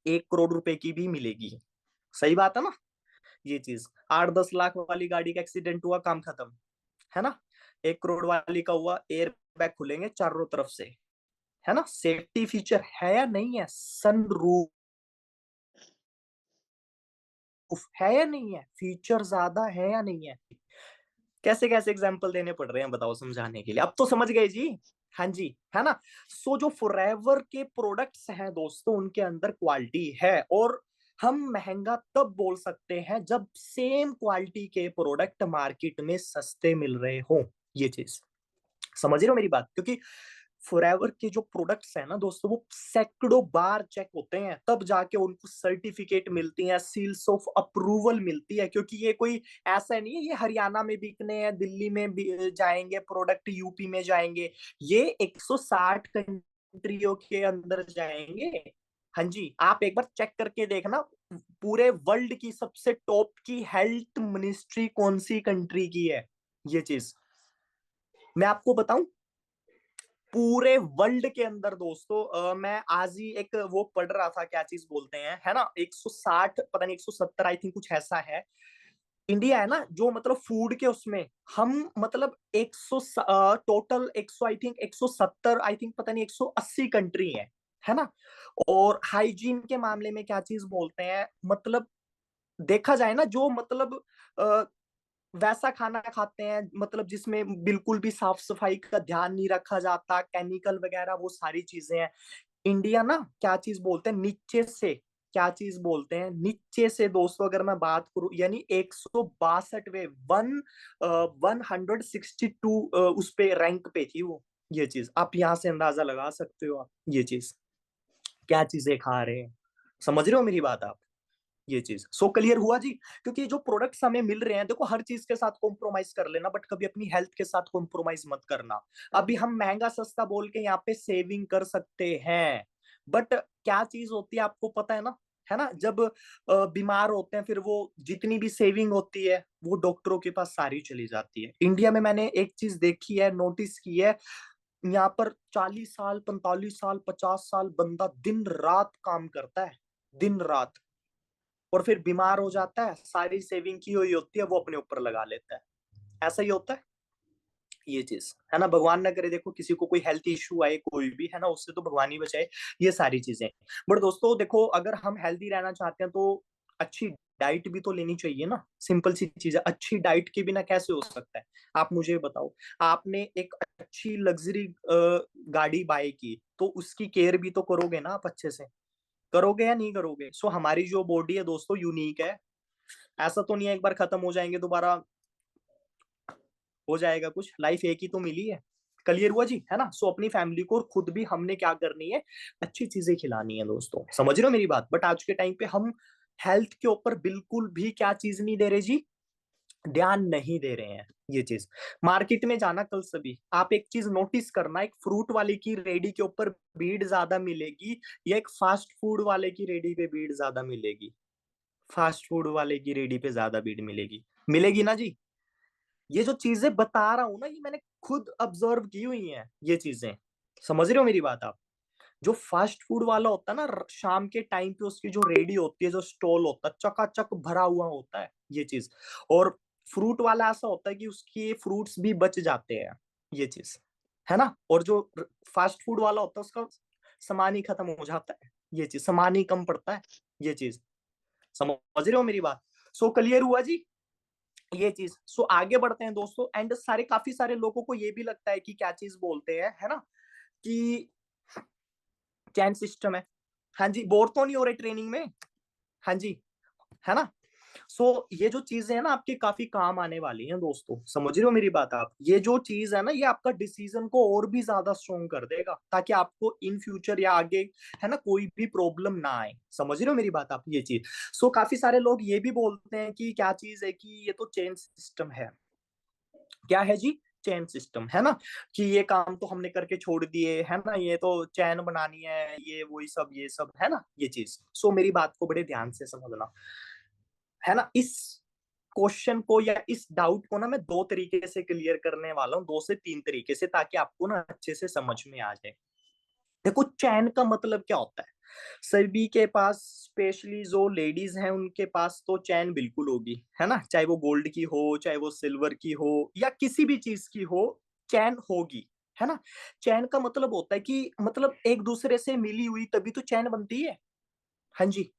[SPEAKER 1] 1 करोड़ रुपए की भी मिलेगी। सही बात है ना। ये चीज 8-10 लाख वाली गाड़ी का एक्सीडेंट हुआ, काम खत्म, है ना। 1 करोड़ वाली का हुआ, एयर बैग खुलेंगे चारों तरफ से, है ना। सेफ्टी फीचर है या नहीं है, सनरूफ है या नहीं है, फीचर ज्यादा है या नहीं है। कैसे कैसे एग्जाम्पल देने पड़ रहे हैं बताओ समझाने के लिए, अब तो समझ गए जी। हाँ जी, है ना। सो जो फॉरएवर के प्रोडक्ट्स हैं दोस्तों, उनके अंदर क्वालिटी है, और हम महंगा तब बोल सकते हैं जब सेम क्वालिटी के प्रोडक्ट मार्केट में सस्ते मिल रहे हो। ये चीज समझ रहे हो मेरी बात, क्योंकि फॉरएवर के जो प्रोडक्ट्स हैं ना दोस्तों, वो सैकड़ों बार चेक होते हैं, तब जाके उनको सर्टिफिकेट मिलती है, सील्स ऑफ अप्रूवल मिलती है। क्योंकि ये कोई ऐसा नहीं है ये हरियाणा में बिकने हैं, दिल्ली में जाएंगे प्रोडक्ट, यूपी में जाएंगे, ये 160 कंट्रियों के अंदर जाएंगे। हाँ जी, आप एक बार चेक करके देखना, पूरे वर्ल्ड की सबसे टॉप की हेल्थ मिनिस्ट्री कौन सी कंट्री की है। ये चीज मैं आपको बताऊं, पूरे वर्ल्ड के अंदर दोस्तों, मैं आज ही एक वो पढ़ रहा था, क्या चीज बोलते हैं, है ना, 160 पता नहीं 170 आई थिंक कुछ ऐसा है। इंडिया है ना जो मतलब फूड के उसमें, हम मतलब 100 total 100 I think 170 I think पता नहीं 180 कंट्री है ना। और हाइजीन के मामले में क्या चीज बोलते हैं, मतलब देखा जाए ना, जो मतलब वैसा खाना खाते हैं मतलब जिसमें बिल्कुल भी साफ सफाई का ध्यान नहीं रखा जाता, केमिकल वगैरह वो सारी चीजें हैं। इंडिया ना क्या चीज बोलते हैं नीचे से, क्या चीज बोलते हैं नीचे से दोस्तों, अगर मैं बात करूं यानी 162वे 162 उस पे रैंक पे थी वो। ये चीज आप यहां से अंदाजा लगा सकते हो आप, ये चीज क्या चीजें खा रहे हैं। समझ रहे हो मेरी बात आप। ये चीज सो क्लियर हुआ जी। क्योंकि जो प्रोडक्ट्स हमें मिल रहे हैं, देखो हर चीज के साथ कॉम्प्रोमाइज कर लेना, बट कभी अपनी हेल्थ के साथ कॉम्प्रोमाइज मत करना। अभी हम महंगा सस्ता बोल के यहाँ पे सेविंग कर सकते हैं, बट क्या चीज होती है आपको पता है ना, जब बीमार होते हैं फिर वो जितनी भी सेविंग होती है वो डॉक्टरों के पास सारी चली जाती है। इंडिया में मैंने एक चीज देखी है, नोटिस की है, यहाँ पर 40 साल 45 साल 50 साल बंदा दिन रात काम करता है, दिन रात, और फिर बीमार हो जाता है, सारी सेविंग की हुई होती है वो अपने ऊपर लगा लेता है। ऐसा ही होता है। ये चीज है ना, भगवान ना करे देखो किसी को कोई हेल्थ इश्यू आए कोई भी, है ना, उससे तो भगवान ही बचाए। ये सारी चीजें, बट दोस्तों देखो अगर हम हेल्दी रहना चाहते हैं तो अच्छी डाइट भी तो लेनी चाहिए ना। सिंपल सी चीज है, अच्छी डाइट के बिना कैसे हो सकता है। आप मुझे बताओ, आपने एक अच्छी लग्जरी गाड़ी बाय की तो उसकी केयर भी तो करोगे ना आप, अच्छे से करोगे या नहीं करोगे। सो हमारी जो बॉडी है दोस्तों यूनिक है, ऐसा तो नहीं है एक बार खत्म हो जाएंगे दोबारा हो जाएगा कुछ, लाइफ एक ही तो मिली है। क्लियर हुआ जी, है ना। सो अपनी फैमिली को और खुद भी हमने क्या करनी है, अच्छी चीजें खिलानी है दोस्तों, समझ रहे हो मेरी बात। बट आज के टाइम पे हम हेल्थ के ऊपर बिल्कुल भी क्या चीज नहीं दे रहे जी, ध्यान नहीं दे रहे हैं। ये चीज मार्केट में जाना कल सभी, आप एक चीज नोटिस करना, एक फ्रूट वाले की रेडी के ऊपर भीड़ ज्यादा मिलेगी या एक फास्ट फूड वाले की रेडी पे भीड़ ज्यादा मिलेगी। फास्ट फूड वाले की रेडी पे ज्यादा भीड़ मिलेगी, मिलेगी ना जी। ये जो चीजें बता रहा हूं ना, ये मैंने खुद ऑब्जर्व की हुई हैं ये चीजें। समझ रहे हो मेरी बात आप। जो फास्ट फूड वाला होता है ना, शाम के टाइम पे उसकी जो रेडी होती है, जो स्टॉल होता है चकाचक भरा हुआ होता है ये चीज। और फ्रूट वाला ऐसा होता है कि उसके फ्रूट्स भी बच जाते हैं, ये चीज है ना। और जो फास्ट फूड वाला होता है उसका सामान ही खत्म हो जाता है, ये चीज सामान ही कम पड़ता है। ये चीज समझ रहे हो मेरी बात। सो क्लियर हुआ जी। ये चीज सो आगे बढ़ते हैं दोस्तों, एंड सारे काफी सारे लोगों को ये भी लगता है कि क्या चीज बोलते हैं, है ना, कि चैन सिस्टम है। हाँ जी, बोर तो नहीं हो रहे ट्रेनिंग में। हाँ जी, है ना। सो ये जो चीजें है ना आपके काफी काम आने वाली हैं दोस्तों, समझ रहे हो मेरी बात आप। ये जो चीज है ना ये आपका डिसीजन को और भी ज्यादा स्ट्रोंग कर देगा, ताकि आपको इन फ्यूचर या आगे, है ना, कोई भी प्रॉब्लम ना आए। समझ रहे हो मेरी बात आप, ये चीज। सो काफी सारे लोग ये भी बोलते हैं कि क्या चीज है कि ये तो चेन सिस्टम है। क्या है जी, चैन सिस्टम, है ना, कि ये काम तो हमने करके छोड़ दिए, है ना, ये तो चैन बनानी है, ये वही सब ये सब, है ना। ये चीज सो मेरी बात को बड़े ध्यान से समझना, है ना। इस क्वेश्चन को या इस डाउट को ना मैं दो तरीके से क्लियर करने वाला हूँ, 2 से 3 तरीके से, ताकि आपको ना अच्छे से समझ में आ जाए। देखो, चैन का मतलब क्या होता है? सभी के पास, स्पेशली जो लेडीज हैं उनके पास तो चैन बिल्कुल होगी, है ना? चाहे वो गोल्ड की हो, चाहे वो सिल्वर की हो, या किसी भी चीज की हो, चैन होगी, है ना? चैन का मतलब होता है कि मतलब एक दूसरे से मिली हुई तभी तो चैन बनती है। हाँ जी,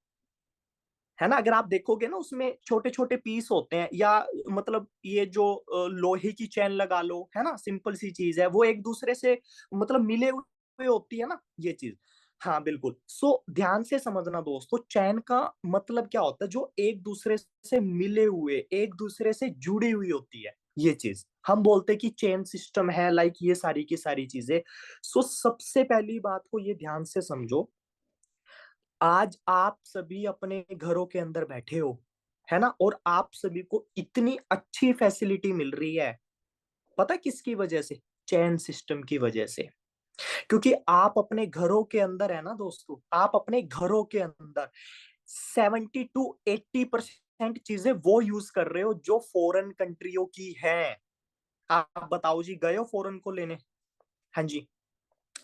[SPEAKER 1] है ना? अगर आप देखोगे ना, उसमें छोटे छोटे पीस होते हैं, या मतलब ये जो लोहे की चैन लगा लो, है ना? सिंपल सी चीज है, वो एक दूसरे से मतलब मिले हुए होती है ना, ये चीज। हाँ बिल्कुल। सो ध्यान से समझना दोस्तों, चैन का मतलब क्या होता है? जो एक दूसरे से मिले हुए, एक दूसरे से जुड़ी हुई होती है, ये चीज हम बोलते हैं कि चेन सिस्टम है, लाइक ये सारी की सारी चीजें। सो सबसे पहली बात को ये ध्यान से समझो, आज आप सभी अपने घरों के अंदर बैठे हो, है ना? और आप सभी को इतनी अच्छी फैसिलिटी मिल रही है, पता है किसकी वजह से? चैन सिस्टम की वजह से। क्योंकि आप अपने घरों के अंदर, है ना दोस्तों, आप अपने घरों के अंदर 70 to 80% चीजें वो यूज कर रहे हो जो फॉरेन कंट्रियों की है। आप बताओ जी, गए हो फॉरेन को लेने? हाँ जी।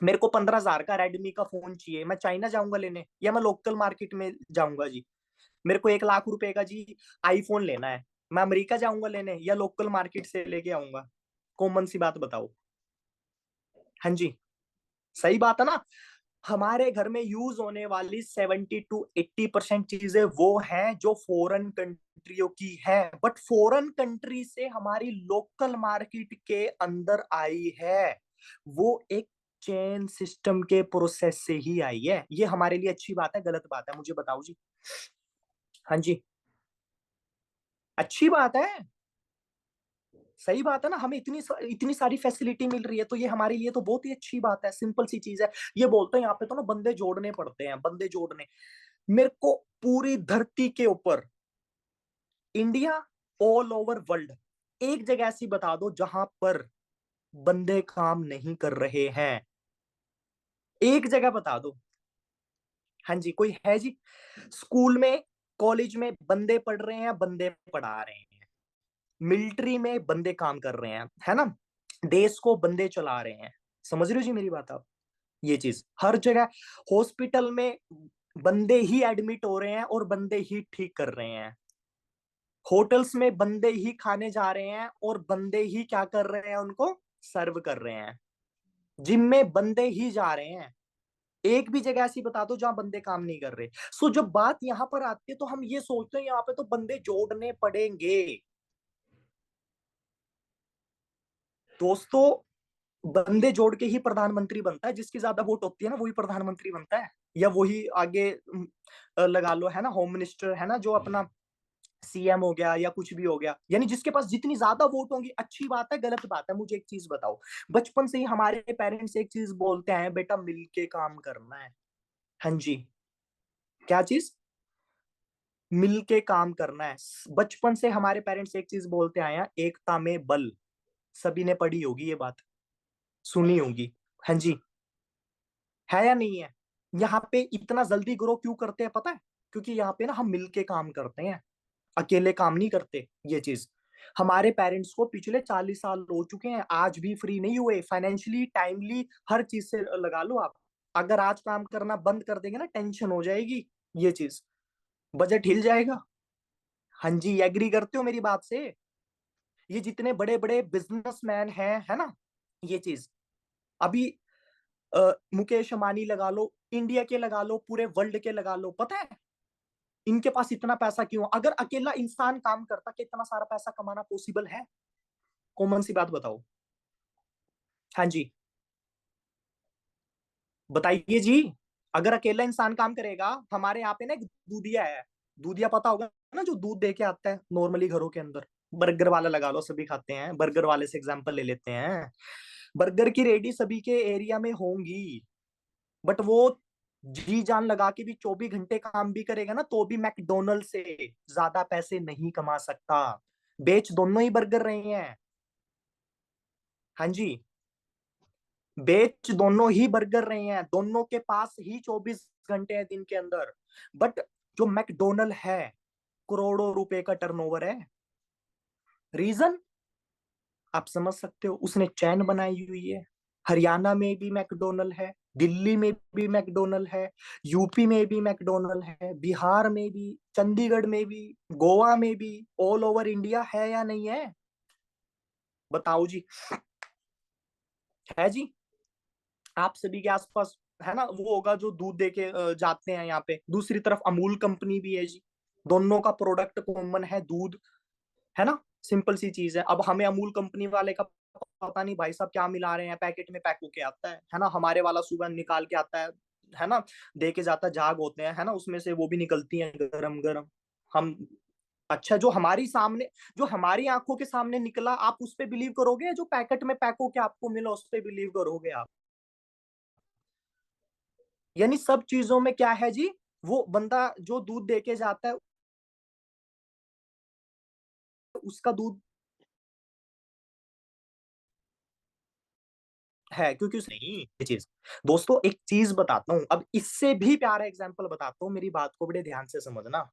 [SPEAKER 1] मेरे को 15,000 का रेडमी का फोन चाहिए, मैं चाइना जाऊंगा लेने या मैं लोकल मार्केट में जाऊंगा जी? मेरे को 1 लाख रुपए का जी आईफोन लेना है, मैं अमेरिका जाऊंगा लेने या लोकल मार्केट से लेके आऊंगा? कॉमन सी बात बताओ। हाँ जी, सही बात है ना? हमारे घर में यूज होने वाली 70 to 80% चीजें वो हैं जो फॉरेन कंट्रियों की है, बट फॉरेन कंट्री से हमारी लोकल मार्केट के अंदर आई है, वो एक चेन सिस्टम के प्रोसेस से ही आई है। ये हमारे लिए अच्छी बात है, गलत बात है? मुझे बताओ जी। हाँ जी, अच्छी बात है, सही बात है ना? हमें इतनी सारी फैसिलिटी मिल रही है, तो ये हमारे लिए तो बहुत ही अच्छी बात है, सिंपल सी चीज है। ये बोलते हैं यहाँ पे तो ना, बंदे जोड़ने पड़ते हैं, बंदे जोड़ने। मेरे को पूरी धरती के ऊपर, इंडिया, ऑल ओवर वर्ल्ड, एक जगह ऐसी बता दो जहां पर बंदे काम नहीं कर रहे हैं। एक जगह बता दो। हाँ जी, कोई है जी? स्कूल में, कॉलेज में बंदे पढ़ रहे हैं, बंदे पढ़ा रहे हैं। मिलिट्री में बंदे काम कर रहे हैं, है ना? देश को बंदे चला रहे हैं। समझ रहे हो जी मेरी बात आप? ये चीज हर जगह, हॉस्पिटल में बंदे ही एडमिट हो रहे हैं और बंदे ही ठीक कर रहे हैं। होटल्स में बंदे ही खाने जा रहे हैं और बंदे ही क्या कर रहे हैं? उनको सर्व कर रहे हैं। जिम में बंदे ही जा रहे हैं। एक भी जगह ऐसी बता दो जहां बंदे काम नहीं कर रहे। सो जब बात यहां पर आती है तो हम ये सोचते हैं यहाँ पे तो बंदे जोड़ने पड़ेंगे। दोस्तों, बंदे जोड़ के ही प्रधानमंत्री बनता है, जिसकी ज्यादा वोट होती है ना वही प्रधानमंत्री बनता है, या वही आगे लगा लो, है ना, होम मिनिस्टर, है ना, जो अपना सीएम हो गया या कुछ भी हो गया। यानी जिसके पास जितनी ज्यादा वोट होंगी, अच्छी बात है गलत बात है? मुझे एक चीज बताओ, बचपन से ही हमारे पेरेंट्स एक चीज बोलते हैं, बेटा मिलके काम करना है। हाँ जी, क्या चीज? मिलके काम करना है। बचपन से हमारे पेरेंट्स एक चीज बोलते आए हैं, एकता में बल। सभी ने पढ़ी होगी ये बात, सुनी होगी। हाँ जी, है या नहीं है? यहाँ पे इतना जल्दी ग्रो क्यों करते हैं पता है? क्योंकि यहाँ पे ना हम मिलके काम करते हैं, अकेले काम नहीं करते। ये चीज हमारे पेरेंट्स को पिछले 40 साल हो चुके हैं, आज भी फ्री नहीं हुए फाइनेंशियली, टाइमली, हर चीज से लगा लो आप। अगर आज काम करना बंद कर देंगे ना, टेंशन हो जाएगी, ये चीज, बजट हिल जाएगा। हाँ जी, एग्री करते हो मेरी बात से? ये जितने बड़े बड़े बिजनेसमैन हैं, है ना, ये चीज, अभी मुकेश अंबानी लगा लो, इंडिया के लगा लो, पूरे वर्ल्ड के लगा लो, पता है इनके पास इतना पैसा क्यों? अगर अकेला इंसान काम करता, कि इतना सारा पैसा कमाना पॉसिबल है? कॉमन सी बात बताओ। हाँ जी, बताइए जी। अगर अकेला इंसान काम करेगा, हमारे यहाँ पे ना एक दूधिया है, दूधिया पता होगा ना, जो दूध दे के आता है नॉर्मली घरों के अंदर। बर्गर वाला लगा लो, सभी खाते हैं, बर्गर वाले से एग्जांपल ले लेते हैं। बर्गर की रेडी सभी के एरिया में होंगी, बट वो जी जान लगा के भी 24 घंटे काम भी करेगा ना, तो भी मैकडोनल्ड से ज्यादा पैसे नहीं कमा सकता। बेच दोनों ही बर्गर रहे हैं। हाँ जी, बेच दोनों ही बर्गर रहे हैं, दोनों के पास ही 24 घंटे हैं दिन के अंदर। बट जो मैकडोनल्ड है, करोड़ों रुपए का टर्नओवर है। रीजन आप समझ सकते हो, उसने चैन बनाई हुई है। हरियाणा में भी मैकडोनल्ड है, दिल्ली में भी मैकडोनल्ड है, यूपी में भी मैकडोनल्ड है, बिहार में भी, चंडीगढ़ में भी, गोवा में भी, ऑल ओवर इंडिया है या नहीं है? बताओ जी। है जी। आप सभी के आसपास है ना वो होगा जो दूध दे के जाते हैं यहाँ पे। दूसरी तरफ अमूल कंपनी भी है जी। दोनों का प्रोडक्ट कॉमन है, दूध। है ना, सिंपल सी चीज है। अब हमें अमूल कंपनी वाले का पता नहीं भाई साहब क्या मिला रहे हैं, पैकेट में पैक होके आता है ना। हमारे वाला सुबह निकाल के आता है ना, दे के जाता है, झाग होते हैं है ना, उसमें से वो भी निकलती हैं गरम गरम। हम अच्छा, जो हमारी आंखों के सामने निकला, आप उस पे बिलीव करोगे? जो पैकेट में पैक होके आपको मिला उस पे बिलीव करोगे आप? यानी सब चीजों में क्या है जी, वो बंदा जो दूध दे के जाता है उसका दूध है, क्योंकि उस नहीं ये चीज। दोस्तों एक चीज बताता हूँ, अब इससे भी प्यारा एग्जांपल बताता हूँ, मेरी बात को बड़े ध्यान से समझना।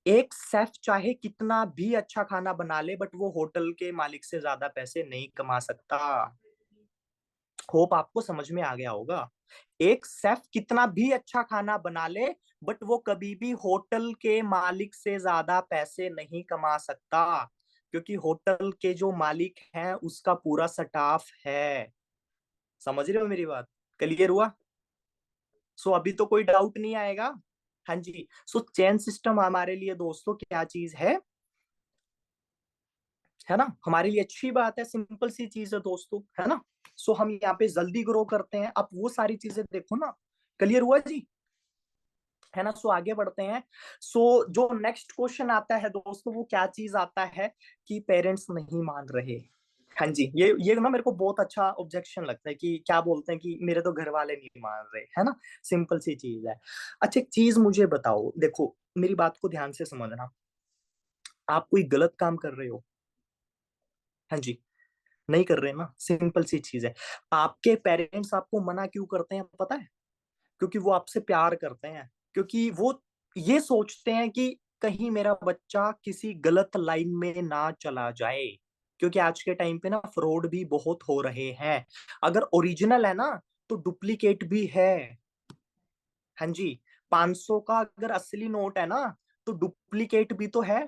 [SPEAKER 1] एक शेफ चाहे कितना भी अच्छा खाना बना ले, बट वो होटल के मालिक से ज्यादा पैसे नहीं कमा सकता। होप आपको समझ में आ गया होगा। एक शेफ कितना भी अच्छा खाना बना ले, बट वो कभी भी होटल के मालिक से ज्यादा पैसे नहीं कमा सकता, क्योंकि होटल के जो मालिक हैं उसका पूरा स्टाफ है। समझ रहे हो मेरी बात? क्लियर हुआ? सो अभी तो कोई डाउट नहीं आएगा। हाँ जी। सो चेन सिस्टम हमारे लिए दोस्तों क्या चीज है ना, हमारे लिए अच्छी बात है, सिंपल सी चीज है दोस्तों, है ना। सो हम यहाँ पे जल्दी ग्रो करते हैं, अब वो सारी चीजें देखो ना। क्लियर हुआ जी? है ना। सो आगे बढ़ते हैं। सो जो नेक्स्ट क्वेश्चन आता है दोस्तों, वो क्या चीज आता है कि पेरेंट्स नहीं मान रहे। हाँ जी, ये ना मेरे को बहुत अच्छा ऑब्जेक्शन लगता है कि क्या बोलते हैं कि मेरे तो घर वाले नहीं मान रहे, है ना। सिंपल सी चीज है। अच्छा एक चीज मुझे बताओ, देखो मेरी बात को ध्यान से समझना। आप कोई गलत काम कर रहे हो? हाँ जी। नहीं कर रहे ना, सिंपल सी चीज है। आपके पेरेंट्स आपको मना क्यों करते हैं पता है? क्योंकि वो आपसे प्यार करते हैं, क्योंकि वो ये सोचते हैं कि कहीं मेरा बच्चा किसी गलत लाइन में ना चला जाए। क्योंकि आज के टाइम पे ना फ्रॉड भी बहुत हो रहे हैं। अगर ओरिजिनल है ना तो डुप्लीकेट भी है। हाँ जी। 500 का अगर असली नोट है ना तो डुप्लीकेट भी तो है।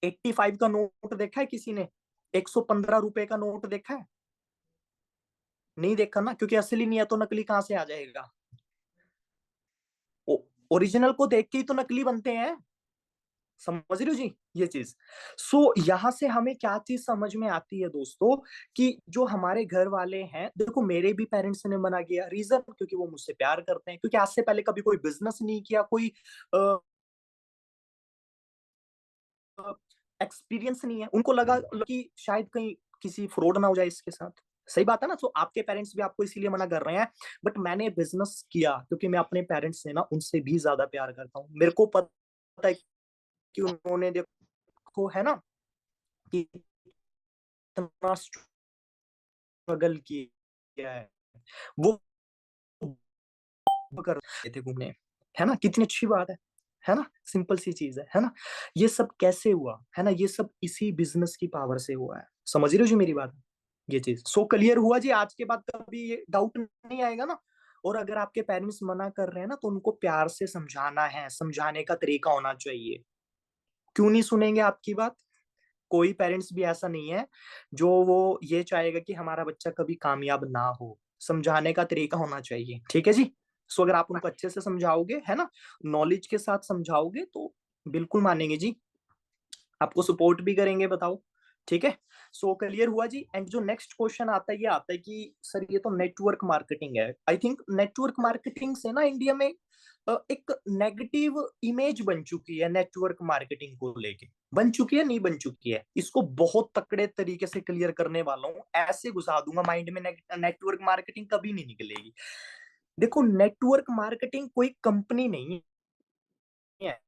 [SPEAKER 1] 85 का नोट देखा है किसी ने? 115 रुपए का नोट देखा है? नहीं देखा ना, क्योंकि असली नहीं है तो नकली कहां से आ जाएगा? ओरिजिनल को देख के ही तो नकली बनते हैं। समझ रहे हो जी ये चीज? सो यहां से हमें क्या चीज समझ में आती है दोस्तों, कि जो हमारे घर वाले हैं, देखो मेरे भी पेरेंट्स ने मना किया, रीजन क्योंकि वो मुझसे प्यार करते हैं, क्योंकि आज से पहले कभी कोई बिजनेस नहीं किया, कोई एक्सपीरियंस नहीं है, उनको लगा कि शायद कहीं किसी फ्रॉड ना हो जाए इसके साथ। सही बात है ना। तो आपके पेरेंट्स भी आपको इसीलिए मना कर रहे हैं। बट मैंने बिजनेस किया क्योंकि मैं अपने पेरेंट्स से ना उनसे भी ज्यादा प्यार करता हूँ। मेरे को पता है कि उन्होंने देखो है ना कि इतना स्ट्रगल किया है। वो कर रहे थे घूमने, है ना, कितनी अच्छी बात है ना, सिंपल सी चीज है ना। ये सब कैसे हुआ है ना, ये सब इसी बिजनेस की पावर से हुआ है। समझ रहे हो जी मेरी बात? ये चीज सो क्लियर हुआ जी। आज के बाद कभी ये डाउट नहीं आएगा ना। और अगर आपके पेरेंट्स मना कर रहे हैं ना तो उनको प्यार से समझाना है, समझाने का तरीका होना चाहिए। क्यों नहीं सुनेंगे आपकी बात? कोई पेरेंट्स भी ऐसा नहीं है जो वो ये चाहेगा कि हमारा बच्चा कभी कामयाब ना हो। समझाने का तरीका होना चाहिए, ठीक है जी। सो अगर आप उनको अच्छे से समझाओगे है ना, नॉलेज के साथ समझाओगे तो बिल्कुल मानेंगे जी, आपको सपोर्ट भी करेंगे। बताओ, ठीक है। सो क्लियर हुआ जी। एंड जो नेक्स्ट क्वेश्चन आता है, ये आता है कि सर ये तो नेटवर्क मार्केटिंग है। आई थिंक नेटवर्क मार्केटिंग से ना इंडिया में एक नेगेटिव इमेज बन चुकी है, नेटवर्क मार्केटिंग को लेके। बन चुकी है नहीं बन चुकी है, इसको बहुत तकड़े तरीके से क्लियर करने वाला हूँ, ऐसे घुसा दूंगा माइंड में। नेटवर्क मार्केटिंग कभी नहीं निकलेगी। देखो नेटवर्क मार्केटिंग कोई कंपनी नहीं है।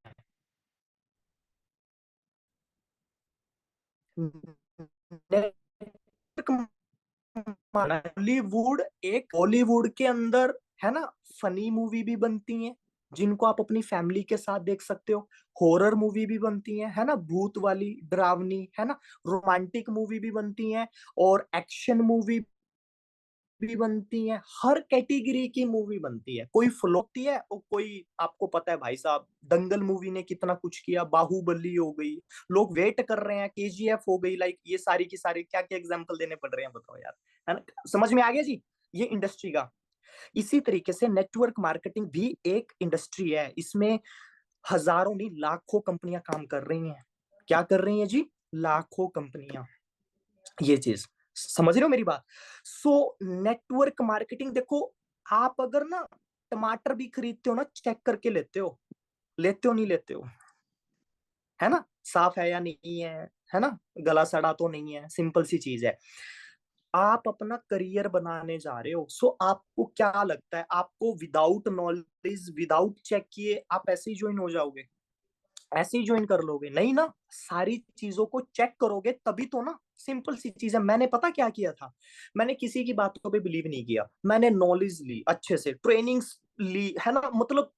[SPEAKER 1] नेटवर्क बॉलीवुड, एक बॉलीवुड के अंदर है ना फनी मूवी भी बनती है, जिनको आप अपनी फैमिली के साथ देख सकते हो। हॉरर मूवी भी बनती है ना, भूत वाली, डरावनी, है ना, रोमांटिक मूवी भी बनती है, और एक्शन मूवी भी बनती है, हर कैटेगरी की मूवी बनती है। कोई फ्लॉप होती है और कोई, आपको पता है भाई साहब, दंगल मूवी ने कितना कुछ किया, बाहुबली हो गई, लोग वेट कर रहे हैं, केजीएफ हो गई, लाइक ये सारी की सारी, क्या क्या एग्जांपल देने पड़ रहे हैं बताओ यार, है ना, समझ में आ गया जी, ये इंडस्ट्री का। इसी तरीके से नेटवर्क मार्केटिंग भी एक इंडस्ट्री है, इसमें हजारों नहीं लाखों कंपनियां काम कर रही हैं। क्या कर रही हैं जी? लाखों कंपनियां। ये चीज समझ रहे हो मेरी बात? सो नेटवर्क मार्केटिंग देखो, आप अगर ना टमाटर भी खरीदते हो ना, चेक करके लेते हो नहीं लेते हो, है ना, साफ है या नहीं है ना, गला सड़ा तो नहीं है, सिंपल सी चीज है। आप अपना करियर बनाने जा रहे हो, सो आपको क्या लगता है, आपको विदाउट नॉलेज, विदाउट चेक किए आप ऐसे ही ज्वाइन हो जाओगे? ऐसे ही ज्वाइन कर लोगे? नहीं ना, सारी चीजों को चेक करोगे तभी तो ना। सिंपल सी चीज है। मैंने पता क्या किया था, मैंने किसी की बातों पे बिलीव नहीं किया, मैंने नॉलेज ली, अच्छे से ट्रेनिंग्स ली, है ना, मतलब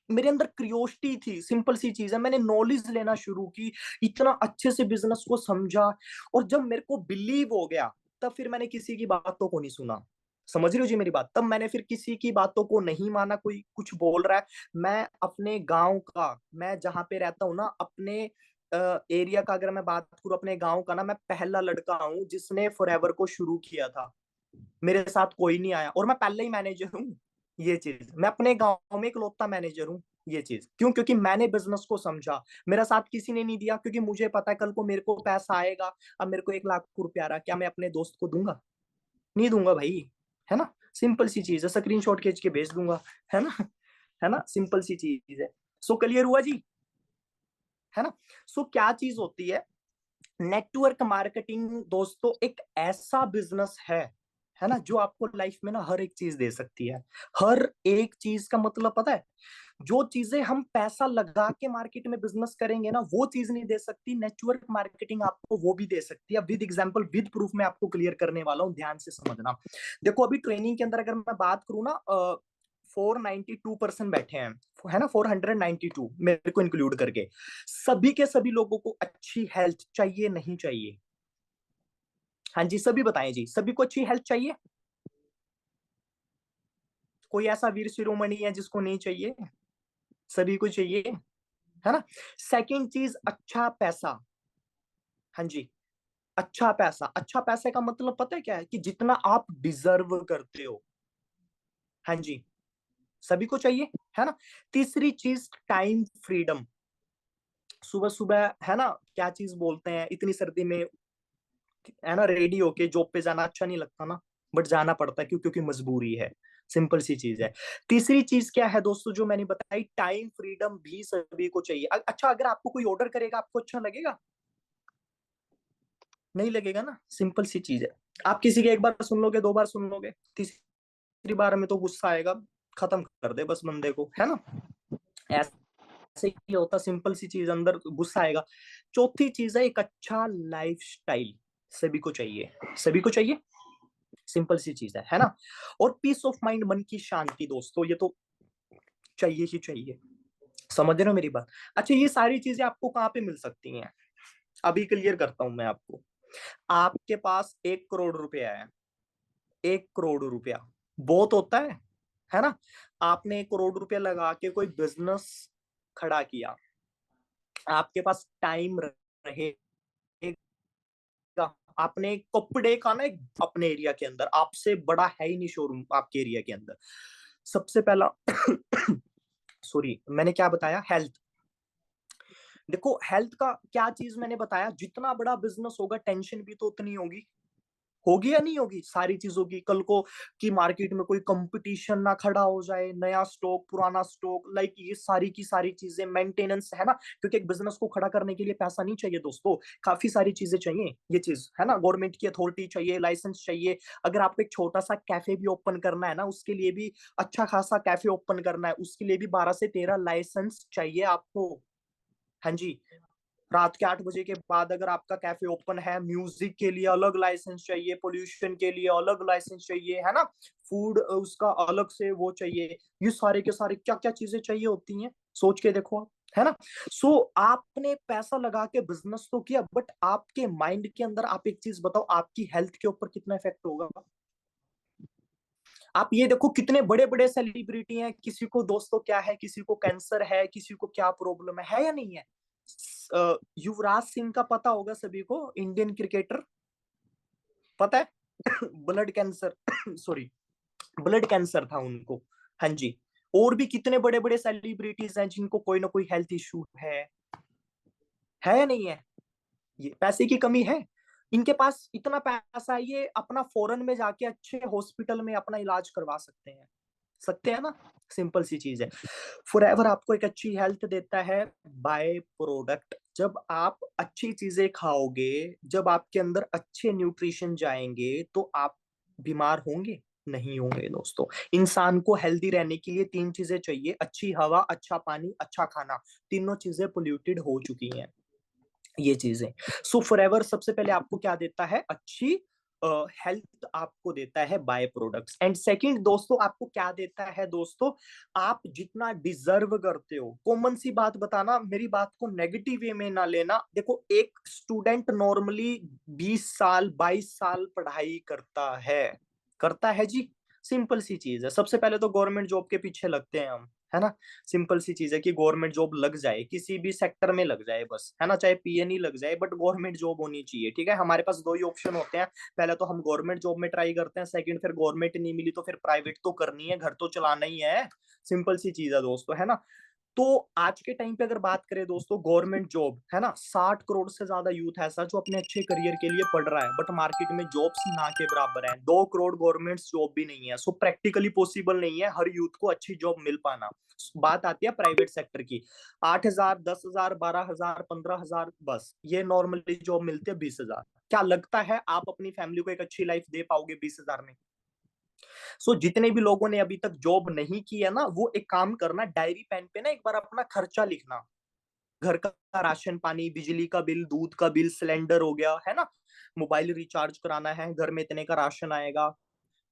[SPEAKER 1] मेरे अंदर क्रियोसिटी थी, सिंपल सी चीज है, मैंने नॉलेज लेना शुरू की, इतना अच्छे से बिजनेस को समझा, और जब मेरे को बिलीव हो गया, तब फिर मैंने किसी की बातों को नहीं सुना। समझ रहे हो जी मेरी बात? तब मैंने फिर किसी की बातों को नहीं माना, कोई कुछ बोल रहा है, मैं अपने गांव का, मैं जहां पे रहता हूँ ना, अपने एरिया का अगर मैं बात करूँ, अपने गांव का ना, मैं पहला लड़का हूँ जिसने फॉरएवर को शुरू किया था। मेरे साथ कोई नहीं आया, और मैं पहले ही मैनेजर हूँ। ये चीज, मैं अपने गांव में इकलौता मैनेजर हूँ। ये चीज क्यों? क्योंकि मैंने बिजनेस को समझा, मेरा साथ किसी ने नहीं दिया, क्योंकि मुझे पता है कल को मेरे को पैसा आएगा। अब मेरे को 1 लाख रुपया आ रहा, क्या मैं अपने दोस्त को दूंगा? नहीं दूंगा भाई, है ना, सिंपल सी चीज है, स्क्रीनशॉट खींच के भेज दूंगा, है ना, है ना, सिंपल सी चीज है। सो क्लियर हुआ जी, है ना? सो क्या चीज होती है नेटवर्क मार्केटिंग दोस्तों? एक ऐसा बिजनेस है ना, जो आपको लाइफ में ना हर एक चीज दे सकती है। हर एक चीज का मतलब पता है, जो चीजें हम पैसा लगा के मार्केट में बिजनेस करेंगे ना, वो चीज नहीं दे सकती, नेटवर्क मार्केटिंग आपको वो भी दे सकती है। विद एग्जांपल, विद प्रूफ मैं आपको क्लियर करने वाला हूँ, ध्यान से समझना। देखो अभी ट्रेनिंग के अंदर अगर मैं बात करूँ ना, 492% बैठे हैं, है ना, 492 मेरे को इंक्लूड करके। सभी के सभी लोगों को अच्छी हेल्थ चाहिए, नहीं चाहिए? हाँ जी, सभी बताएं जी, सभी को अच्छी हेल्थ चाहिए? कोई ऐसा वीर शिरोमणि है जिसको नहीं चाहिए? सभी को चाहिए, है ना। सेकंड चीज, अच्छा पैसा। हाँ जी, अच्छा पैसा। अच्छा पैसे का मतलब पता है क्या है? कि जितना आप डिजर्व करते हो। हाँ जी, सभी को चाहिए, है ना। तीसरी चीज, टाइम फ्रीडम। सुबह सुबह, है ना, क्या चीज बोलते हैं, इतनी सर्दी में, है ना, रेडी होके जॉब पे जाना अच्छा नहीं लगता ना, बट जाना पड़ता है, क्यों? क्योंकि मजबूरी है। सिंपल सी चीज है। तीसरी चीज क्या है दोस्तों, जो मैंने बताई, टाइम फ्रीडम भी सभी को चाहिए। अच्छा, अगर आपको कोई ऑर्डर करेगा, आपको अच्छा लगेगा? नहीं लगेगा ना, सिंपल सी चीज है। आप किसी के एक बार सुन लोगे, 2 बार सुन लोगे, तीसरी बार में तो गुस्सा आएगा, खत्म कर दे बस बंदे को, है ना। ऐसे ही होता, सिंपल सी चीज, अंदर गुस्सा आएगा। चौथी चीज है एक अच्छा लाइफस्टाइल। सभी को चाहिए, सभी को चाहिए, सिंपल सी चीज है ना। और पीस ऑफ माइंड, मन की शांति दोस्तों, ये तो चाहिए ही चाहिए। समझ रहे हो मेरी बात? अच्छा, ये सारी चीजें आपको कहाँ पे मिल सकती हैं? अभी क्लियर करता हूं मैं आपको। आपके पास 1 करोड़ रुपया है, 1 करोड़ रुपया बहुत होता है ना। आपने 1 करोड़ रुपया लगा के कोई बिजनेस खड़ा किया, आपके पास टाइम रहेगा, आपने कपड़े का ना, एक अपने एरिया के अंदर, आपसे बड़ा है ही नहीं शोरूम आपके एरिया के अंदर। सबसे पहला सॉरी, मैंने क्या बताया? हेल्थ। देखो हेल्थ का क्या चीज मैंने बताया, जितना बड़ा बिजनेस होगा, टेंशन भी तो उतनी होगी, होगी या नहीं होगी? सारी चीजों की, कल को कि मार्केट में कोई कंपटीशन ना खड़ा हो जाए, नया स्टॉक, पुराना स्टॉक, लाइक ये सारी की सारी चीजें, मेंटेनेंस, है ना, क्योंकि एक बिजनेस को खड़ा करने के लिए पैसा नहीं चाहिए दोस्तों, काफी सारी चीजें चाहिए। ये चीज है ना, गवर्नमेंट की अथॉरिटी चाहिए, लाइसेंस चाहिए। अगर आपको एक छोटा सा कैफे भी ओपन करना है ना, उसके लिए भी, अच्छा खासा कैफे ओपन करना है, उसके लिए भी 12 से 13 लाइसेंस चाहिए आपको। हाँ जी, रात के 8 बजे के बाद अगर आपका कैफे ओपन है, म्यूजिक के लिए अलग लाइसेंस चाहिए, पोल्यूशन के लिए अलग लाइसेंस चाहिए, है ना, फूड उसका अलग से वो चाहिए, ये सारे के सारे क्या क्या चीजें चाहिए होती हैं, सोच के देखो आप, है ना। सो आपने पैसा लगा के बिजनेस तो किया, बट आपके माइंड के अंदर आप एक चीज बताओ, आपकी हेल्थ के ऊपर कितना इफेक्ट होगा। आप ये देखो कितने बड़े बड़े सेलिब्रिटी हैं, किसी को दोस्तों क्या है, किसी को कैंसर है, किसी को क्या प्रॉब्लम है या नहीं है। युवराज सिंह का पता होगा सभी को, इंडियन क्रिकेटर, पता है। Blood cancer, sorry, blood cancer था उनको। हाँ जी। और भी कितने बड़े बड़े सेलिब्रिटीज हैं जिनको कोई ना कोई हेल्थ इशू है या नहीं है। ये पैसे की कमी है, इनके पास इतना पैसा है, ये अपना फॉरेन में जाके अच्छे हॉस्पिटल में अपना इलाज करवा सकते हैं ना। सिंपल सी चीज है। फॉरएवर आपको एक अच्छी हेल्थ देता है बाय प्रोडक्ट। जब आप अच्छी चीजें खाओगे, जब आपके अंदर अच्छे न्यूट्रिशन जाएंगे, तो आप बीमार होंगे नहीं होंगे दोस्तों। इंसान को हेल्दी रहने के लिए 3 चीजें चाहिए, अच्छी हवा, अच्छा पानी, अच्छा खाना। तीनों चीजें पोल्यूटेड हो चुकी हैं ये चीजें। सो फॉरएवर सबसे पहले आपको क्या देता है, अच्छी हेल्थ आपको देता है बाय प्रोडक्ट्स। एंड सेकंड दोस्तों, आपको क्या देता है दोस्तों, आप जितना डिजर्व करते हो। कॉमन सी बात बताना, मेरी बात को नेगेटिव वे में ना लेना। देखो एक स्टूडेंट नॉर्मली 20 साल 22 साल पढ़ाई करता है जी। सिंपल सी चीज है, सबसे पहले तो गवर्नमेंट जॉब के पीछे लगते हैं हम, है ना। सिंपल सी चीज है कि गवर्नमेंट जॉब लग जाए, किसी भी सेक्टर में लग जाए बस, है ना, चाहे पीएन ही लग जाए, बट गवर्नमेंट जॉब होनी चाहिए, ठीक है। हमारे पास दो ही ऑप्शन होते हैं, पहले तो हम गवर्नमेंट जॉब में ट्राई करते हैं, सेकंड फिर गवर्नमेंट नहीं मिली तो फिर प्राइवेट तो करनी है, घर तो चलाना ही है। सिंपल सी चीज है दोस्तों, है ना। तो आज के टाइम पे अगर बात करें दोस्तों, गवर्नमेंट जॉब, है ना, 60 करोड़ से ज्यादा यूथ ऐसा जो अपने अच्छे करियर के लिए पढ़ रहा है, बट मार्केट में जॉब्स ना के बराबर है। 2 करोड़ गवर्नमेंट जॉब भी नहीं है, सो प्रैक्टिकली पॉसिबल नहीं है हर यूथ को अच्छी जॉब मिल पाना। बात आती है प्राइवेट सेक्टर की, 8,000 10,000 12,000 15,000, बस ये नॉर्मली जॉब मिलती है 20,000। क्या लगता है आप अपनी फैमिली को एक अच्छी लाइफ दे पाओगे 20,000 में। सो जितने भी लोगों ने अभी तक जॉब नहीं की है ना, वो एक काम करना, डायरी पेन पे ना एक बार अपना खर्चा लिखना। घर का राशन पानी, बिजली का बिल, दूध का बिल, सिलेंडर हो गया, है ना, मोबाइल रिचार्ज कराना है, घर में इतने का राशन आएगा,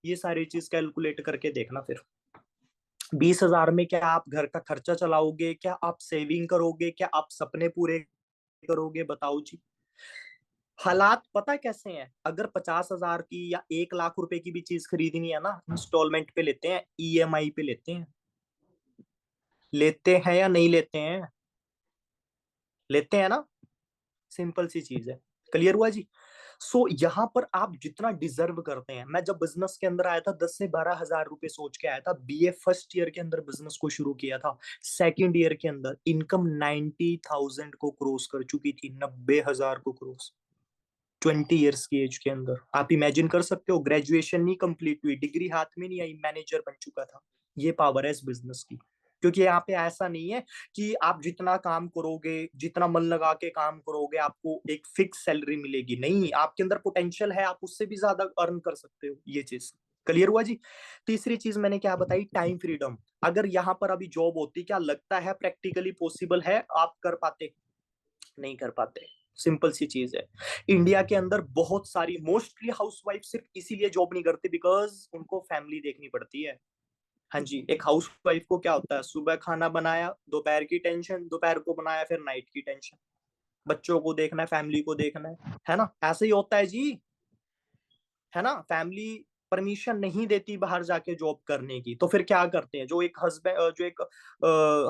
[SPEAKER 1] ये सारी चीज कैलकुलेट करके देखना। फिर 20,000 में क्या आप घर का खर्चा चलाओगे, क्या आप सेविंग करोगे, क्या आप सपने पूरे करोगे, बताओ जी। हालात पता कैसे हैं, अगर 50,000 की या 1 लाख रुपए की भी चीज खरीदनी है ना, इंस्टॉलमेंट पे लेते हैं, ईएमआई पे लेते हैं या नहीं लेते हैं, लेते हैं ना। सिंपल सी चीज है, क्लियर हुआ जी। सो यहाँ पर आप जितना डिजर्व करते हैं, मैं जब बिजनेस के अंदर आया था 10 से 12 हजार रुपए सोच के आया था, बीए फर्स्ट ईयर के अंदर बिजनेस को शुरू किया था, सेकेंड ईयर के अंदर इनकम 90,000 को क्रॉस कर चुकी थी, 90,000 को क्रॉस, 20 ईयर्स की एज के अंदर। आप इमेजिन कर सकते हो, ग्रेजुएशन नहीं कंप्लीट हुई, डिग्री हाथ में नहीं आई, मैनेजर बन चुका था। ये पावर है इस बिजनेस की। क्योंकि यहाँ पे ऐसा नहीं है कि आप जितना काम करोगे, जितना मन लगा के काम करोगे, आपको एक फिक्स सैलरी मिलेगी, नहीं, आपके अंदर पोटेंशियल है, आप उससे भी ज्यादा अर्न कर सकते हो, ये चीज क्लियर हुआ जी। तीसरी चीज मैंने क्या बताई, टाइम फ्रीडम। अगर यहाँ पर अभी जॉब होती, क्या लगता है प्रैक्टिकली पॉसिबल है आप कर पाते, नहीं कर पाते। सिंपल सी चीज है। इंडिया के अंदर बहुत सारी मोस्टली हाउसवाइफ सिर्फ इसीलिए जॉब नहीं करती, बिकॉज उनको फैमिली देखनी पड़ती है। हाँ जी, एक हाउसवाइफ को क्या होता है, सुबह खाना बनाया, दोपहर की टेंशन, दोपहर को बनाया, फिर नाइट की टेंशन, बच्चों को देखना है, फैमिली को देखना है ना, ऐसे ही होता है जी, है ना। फैमिली परमिशन नहीं देती बाहर जाके जॉब करने की, तो फिर क्या करते हैं, जो एक हस्बैंड, जो एक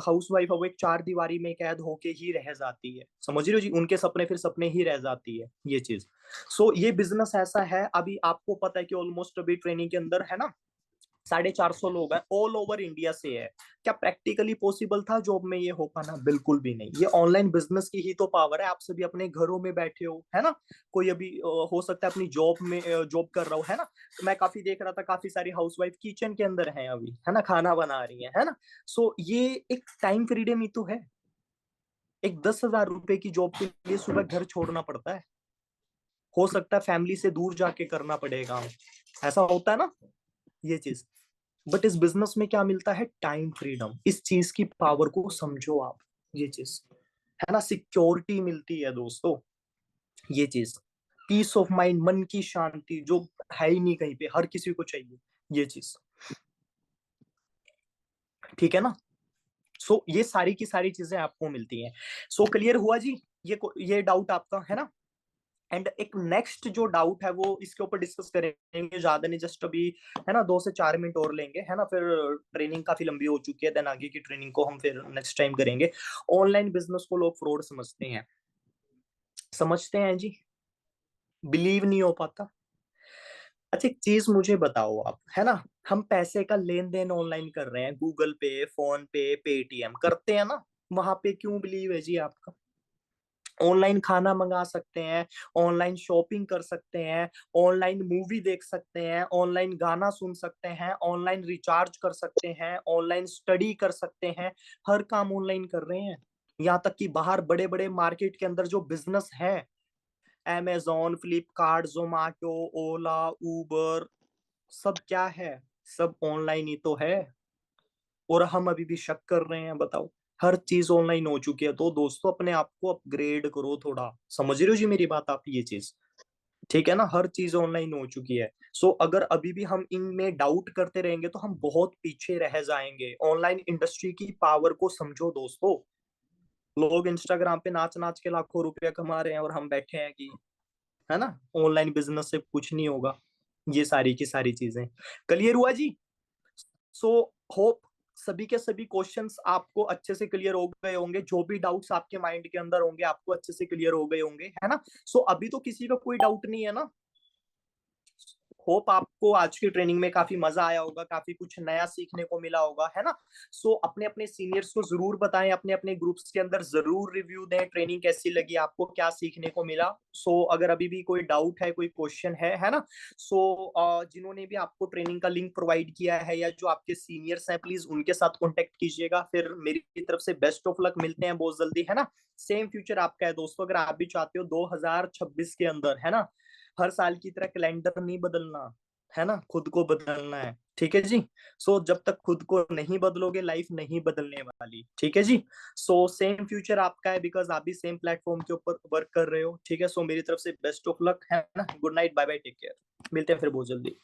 [SPEAKER 1] हाउस वाइफ है, वो एक चार दीवारी में कैद होके ही रह जाती है, समझ रहे हो जी, उनके सपने फिर सपने ही रह जाती है ये चीज। सो ये बिजनेस ऐसा है, अभी आपको पता है कि ऑलमोस्ट अभी ट्रेनिंग के अंदर, है ना, 450 लोग हैं, ऑल ओवर इंडिया से है। क्या प्रैक्टिकली पॉसिबल था जॉब में ये हो पाना, बिल्कुल भी नहीं। ये ऑनलाइन बिजनेस की ही तो पावर है, आप सभी अपने घरों में बैठे हो, है ना। कोई अभी हो सकता है अपनी जॉब में जॉब कर रहा हो, है ना। तो मैं काफी देख रहा था, काफी सारी हाउसवाइफ किचन के अंदर हैं अभी, है ना, खाना बना रही है ना। सो ये एक टाइम फ्रीडम ही तो है। एक 10,000 रुपए की जॉब के लिए सुबह घर छोड़ना पड़ता है, हो सकता है फैमिली से दूर जाके करना पड़ेगा, ऐसा होता है ना, ये चीज। बट इस बिजनेस में क्या मिलता है, टाइम फ्रीडम। इस चीज की पावर को समझो आप, ये चीज। है ना, सिक्योरिटी मिलती है दोस्तों, ये चीज, पीस ऑफ माइंड, मन की शांति जो है ही नहीं कहीं पे, हर किसी को चाहिए ये चीज, ठीक है ना। सो ये सारी की सारी चीजें आपको मिलती हैं। सो क्लियर हुआ जी, ये डाउट आपका है ना। एंड एक नेक्स्ट जो डाउट है वो इसके ऊपर डिस्कस करेंगे, ज्यादा नहीं, जस्ट अभी है ना 2 से 4 मिनट और लेंगे, है ना, फिर ट्रेनिंग काफी लंबी हो चुकी है, देन आगे की ट्रेनिंग को हम फिर नेक्स्ट टाइम करेंगे। ऑनलाइन बिजनेस को लोग फ्रॉड समझते हैं, समझते हैं जी, बिलीव नहीं हो पाता। अच्छा एक चीज मुझे बताओ आप, है ना, हम पैसे का लेन देन ऑनलाइन कर रहे हैं, गूगल पे, फोन पे, पेटीएम करते हैं ना, वहां पे क्यों बिलीव है जी आपका। ऑनलाइन खाना मंगा सकते हैं, ऑनलाइन शॉपिंग कर सकते हैं, ऑनलाइन मूवी देख सकते हैं, ऑनलाइन गाना सुन सकते हैं, ऑनलाइन रिचार्ज कर सकते हैं, ऑनलाइन स्टडी कर सकते हैं, हर काम ऑनलाइन कर रहे हैं। यहाँ तक कि बाहर बड़े बड़े मार्केट के अंदर जो बिजनेस है, अमेजोन, फ्लिपकार्ट, जोमेटो, ओला, उबर, सब क्या है, सब ऑनलाइन ही तो है। और हम अभी भी शक कर रहे हैं, बताओ, हर चीज ऑनलाइन हो चुकी है। तो दोस्तों अपने आप को अपग्रेड करो थोड़ा, समझ रहे हो जी मेरी बात आप, ये चीज, ठीक है ना, हर चीज ऑनलाइन हो चुकी है। सो अगर अभी भी हम इनमें डाउट करते रहेंगे तो हम बहुत पीछे रह जाएंगे। ऑनलाइन इंडस्ट्री की पावर को समझो दोस्तों, लोग इंस्टाग्राम पे नाच नाच के लाखों रुपया कमा रहे हैं और हम बैठे हैं कि, है ना, ऑनलाइन बिजनेस से कुछ नहीं होगा। ये सारी की सारी चीजें क्लियर हुआ जी। सो होप सभी के सभी क्वेश्चंस आपको अच्छे से क्लियर हो गए होंगे, जो भी डाउट्स आपके माइंड के अंदर होंगे आपको अच्छे से क्लियर हो गए होंगे, है ना। सो अभी तो किसी का कोई डाउट नहीं है ना। होप आपको आज की ट्रेनिंग में काफी मजा आया होगा, काफी कुछ नया सीखने को मिला होगा, है ना। सो अपने अपने सीनियर्स को जरूर बताएं, अपने अपने ग्रुप्स के अंदर जरूर रिव्यू दें, ट्रेनिंग कैसी लगी आपको, क्या सीखने को मिला। सो अगर अभी भी कोई डाउट है, कोई क्वेश्चन है ना। सो जिन्होंने भी आपको ट्रेनिंग का लिंक प्रोवाइड किया है या जो आपके सीनियर्स हैं, प्लीज उनके साथ कॉन्टेक्ट कीजिएगा। फिर मेरी तरफ से बेस्ट ऑफ लक, मिलते हैं बहुत जल्दी, है ना। सेम फ्यूचर आपका है दोस्तों, अगर आप भी चाहते हो 2026 के अंदर, है ना, हर साल की तरह कैलेंडर नहीं बदलना, है ना, खुद को बदलना है, ठीक है जी। सो जब तक खुद को नहीं बदलोगे लाइफ नहीं बदलने वाली, ठीक है जी। सो सेम फ्यूचर आपका है, बिकॉज आप भी सेम प्लेटफॉर्म के ऊपर वर्क कर रहे हो, ठीक है। सो मेरी तरफ से बेस्ट ऑफ लक, है ना, good night, bye bye, take care, मिलते हैं फिर बहुत जल्दी।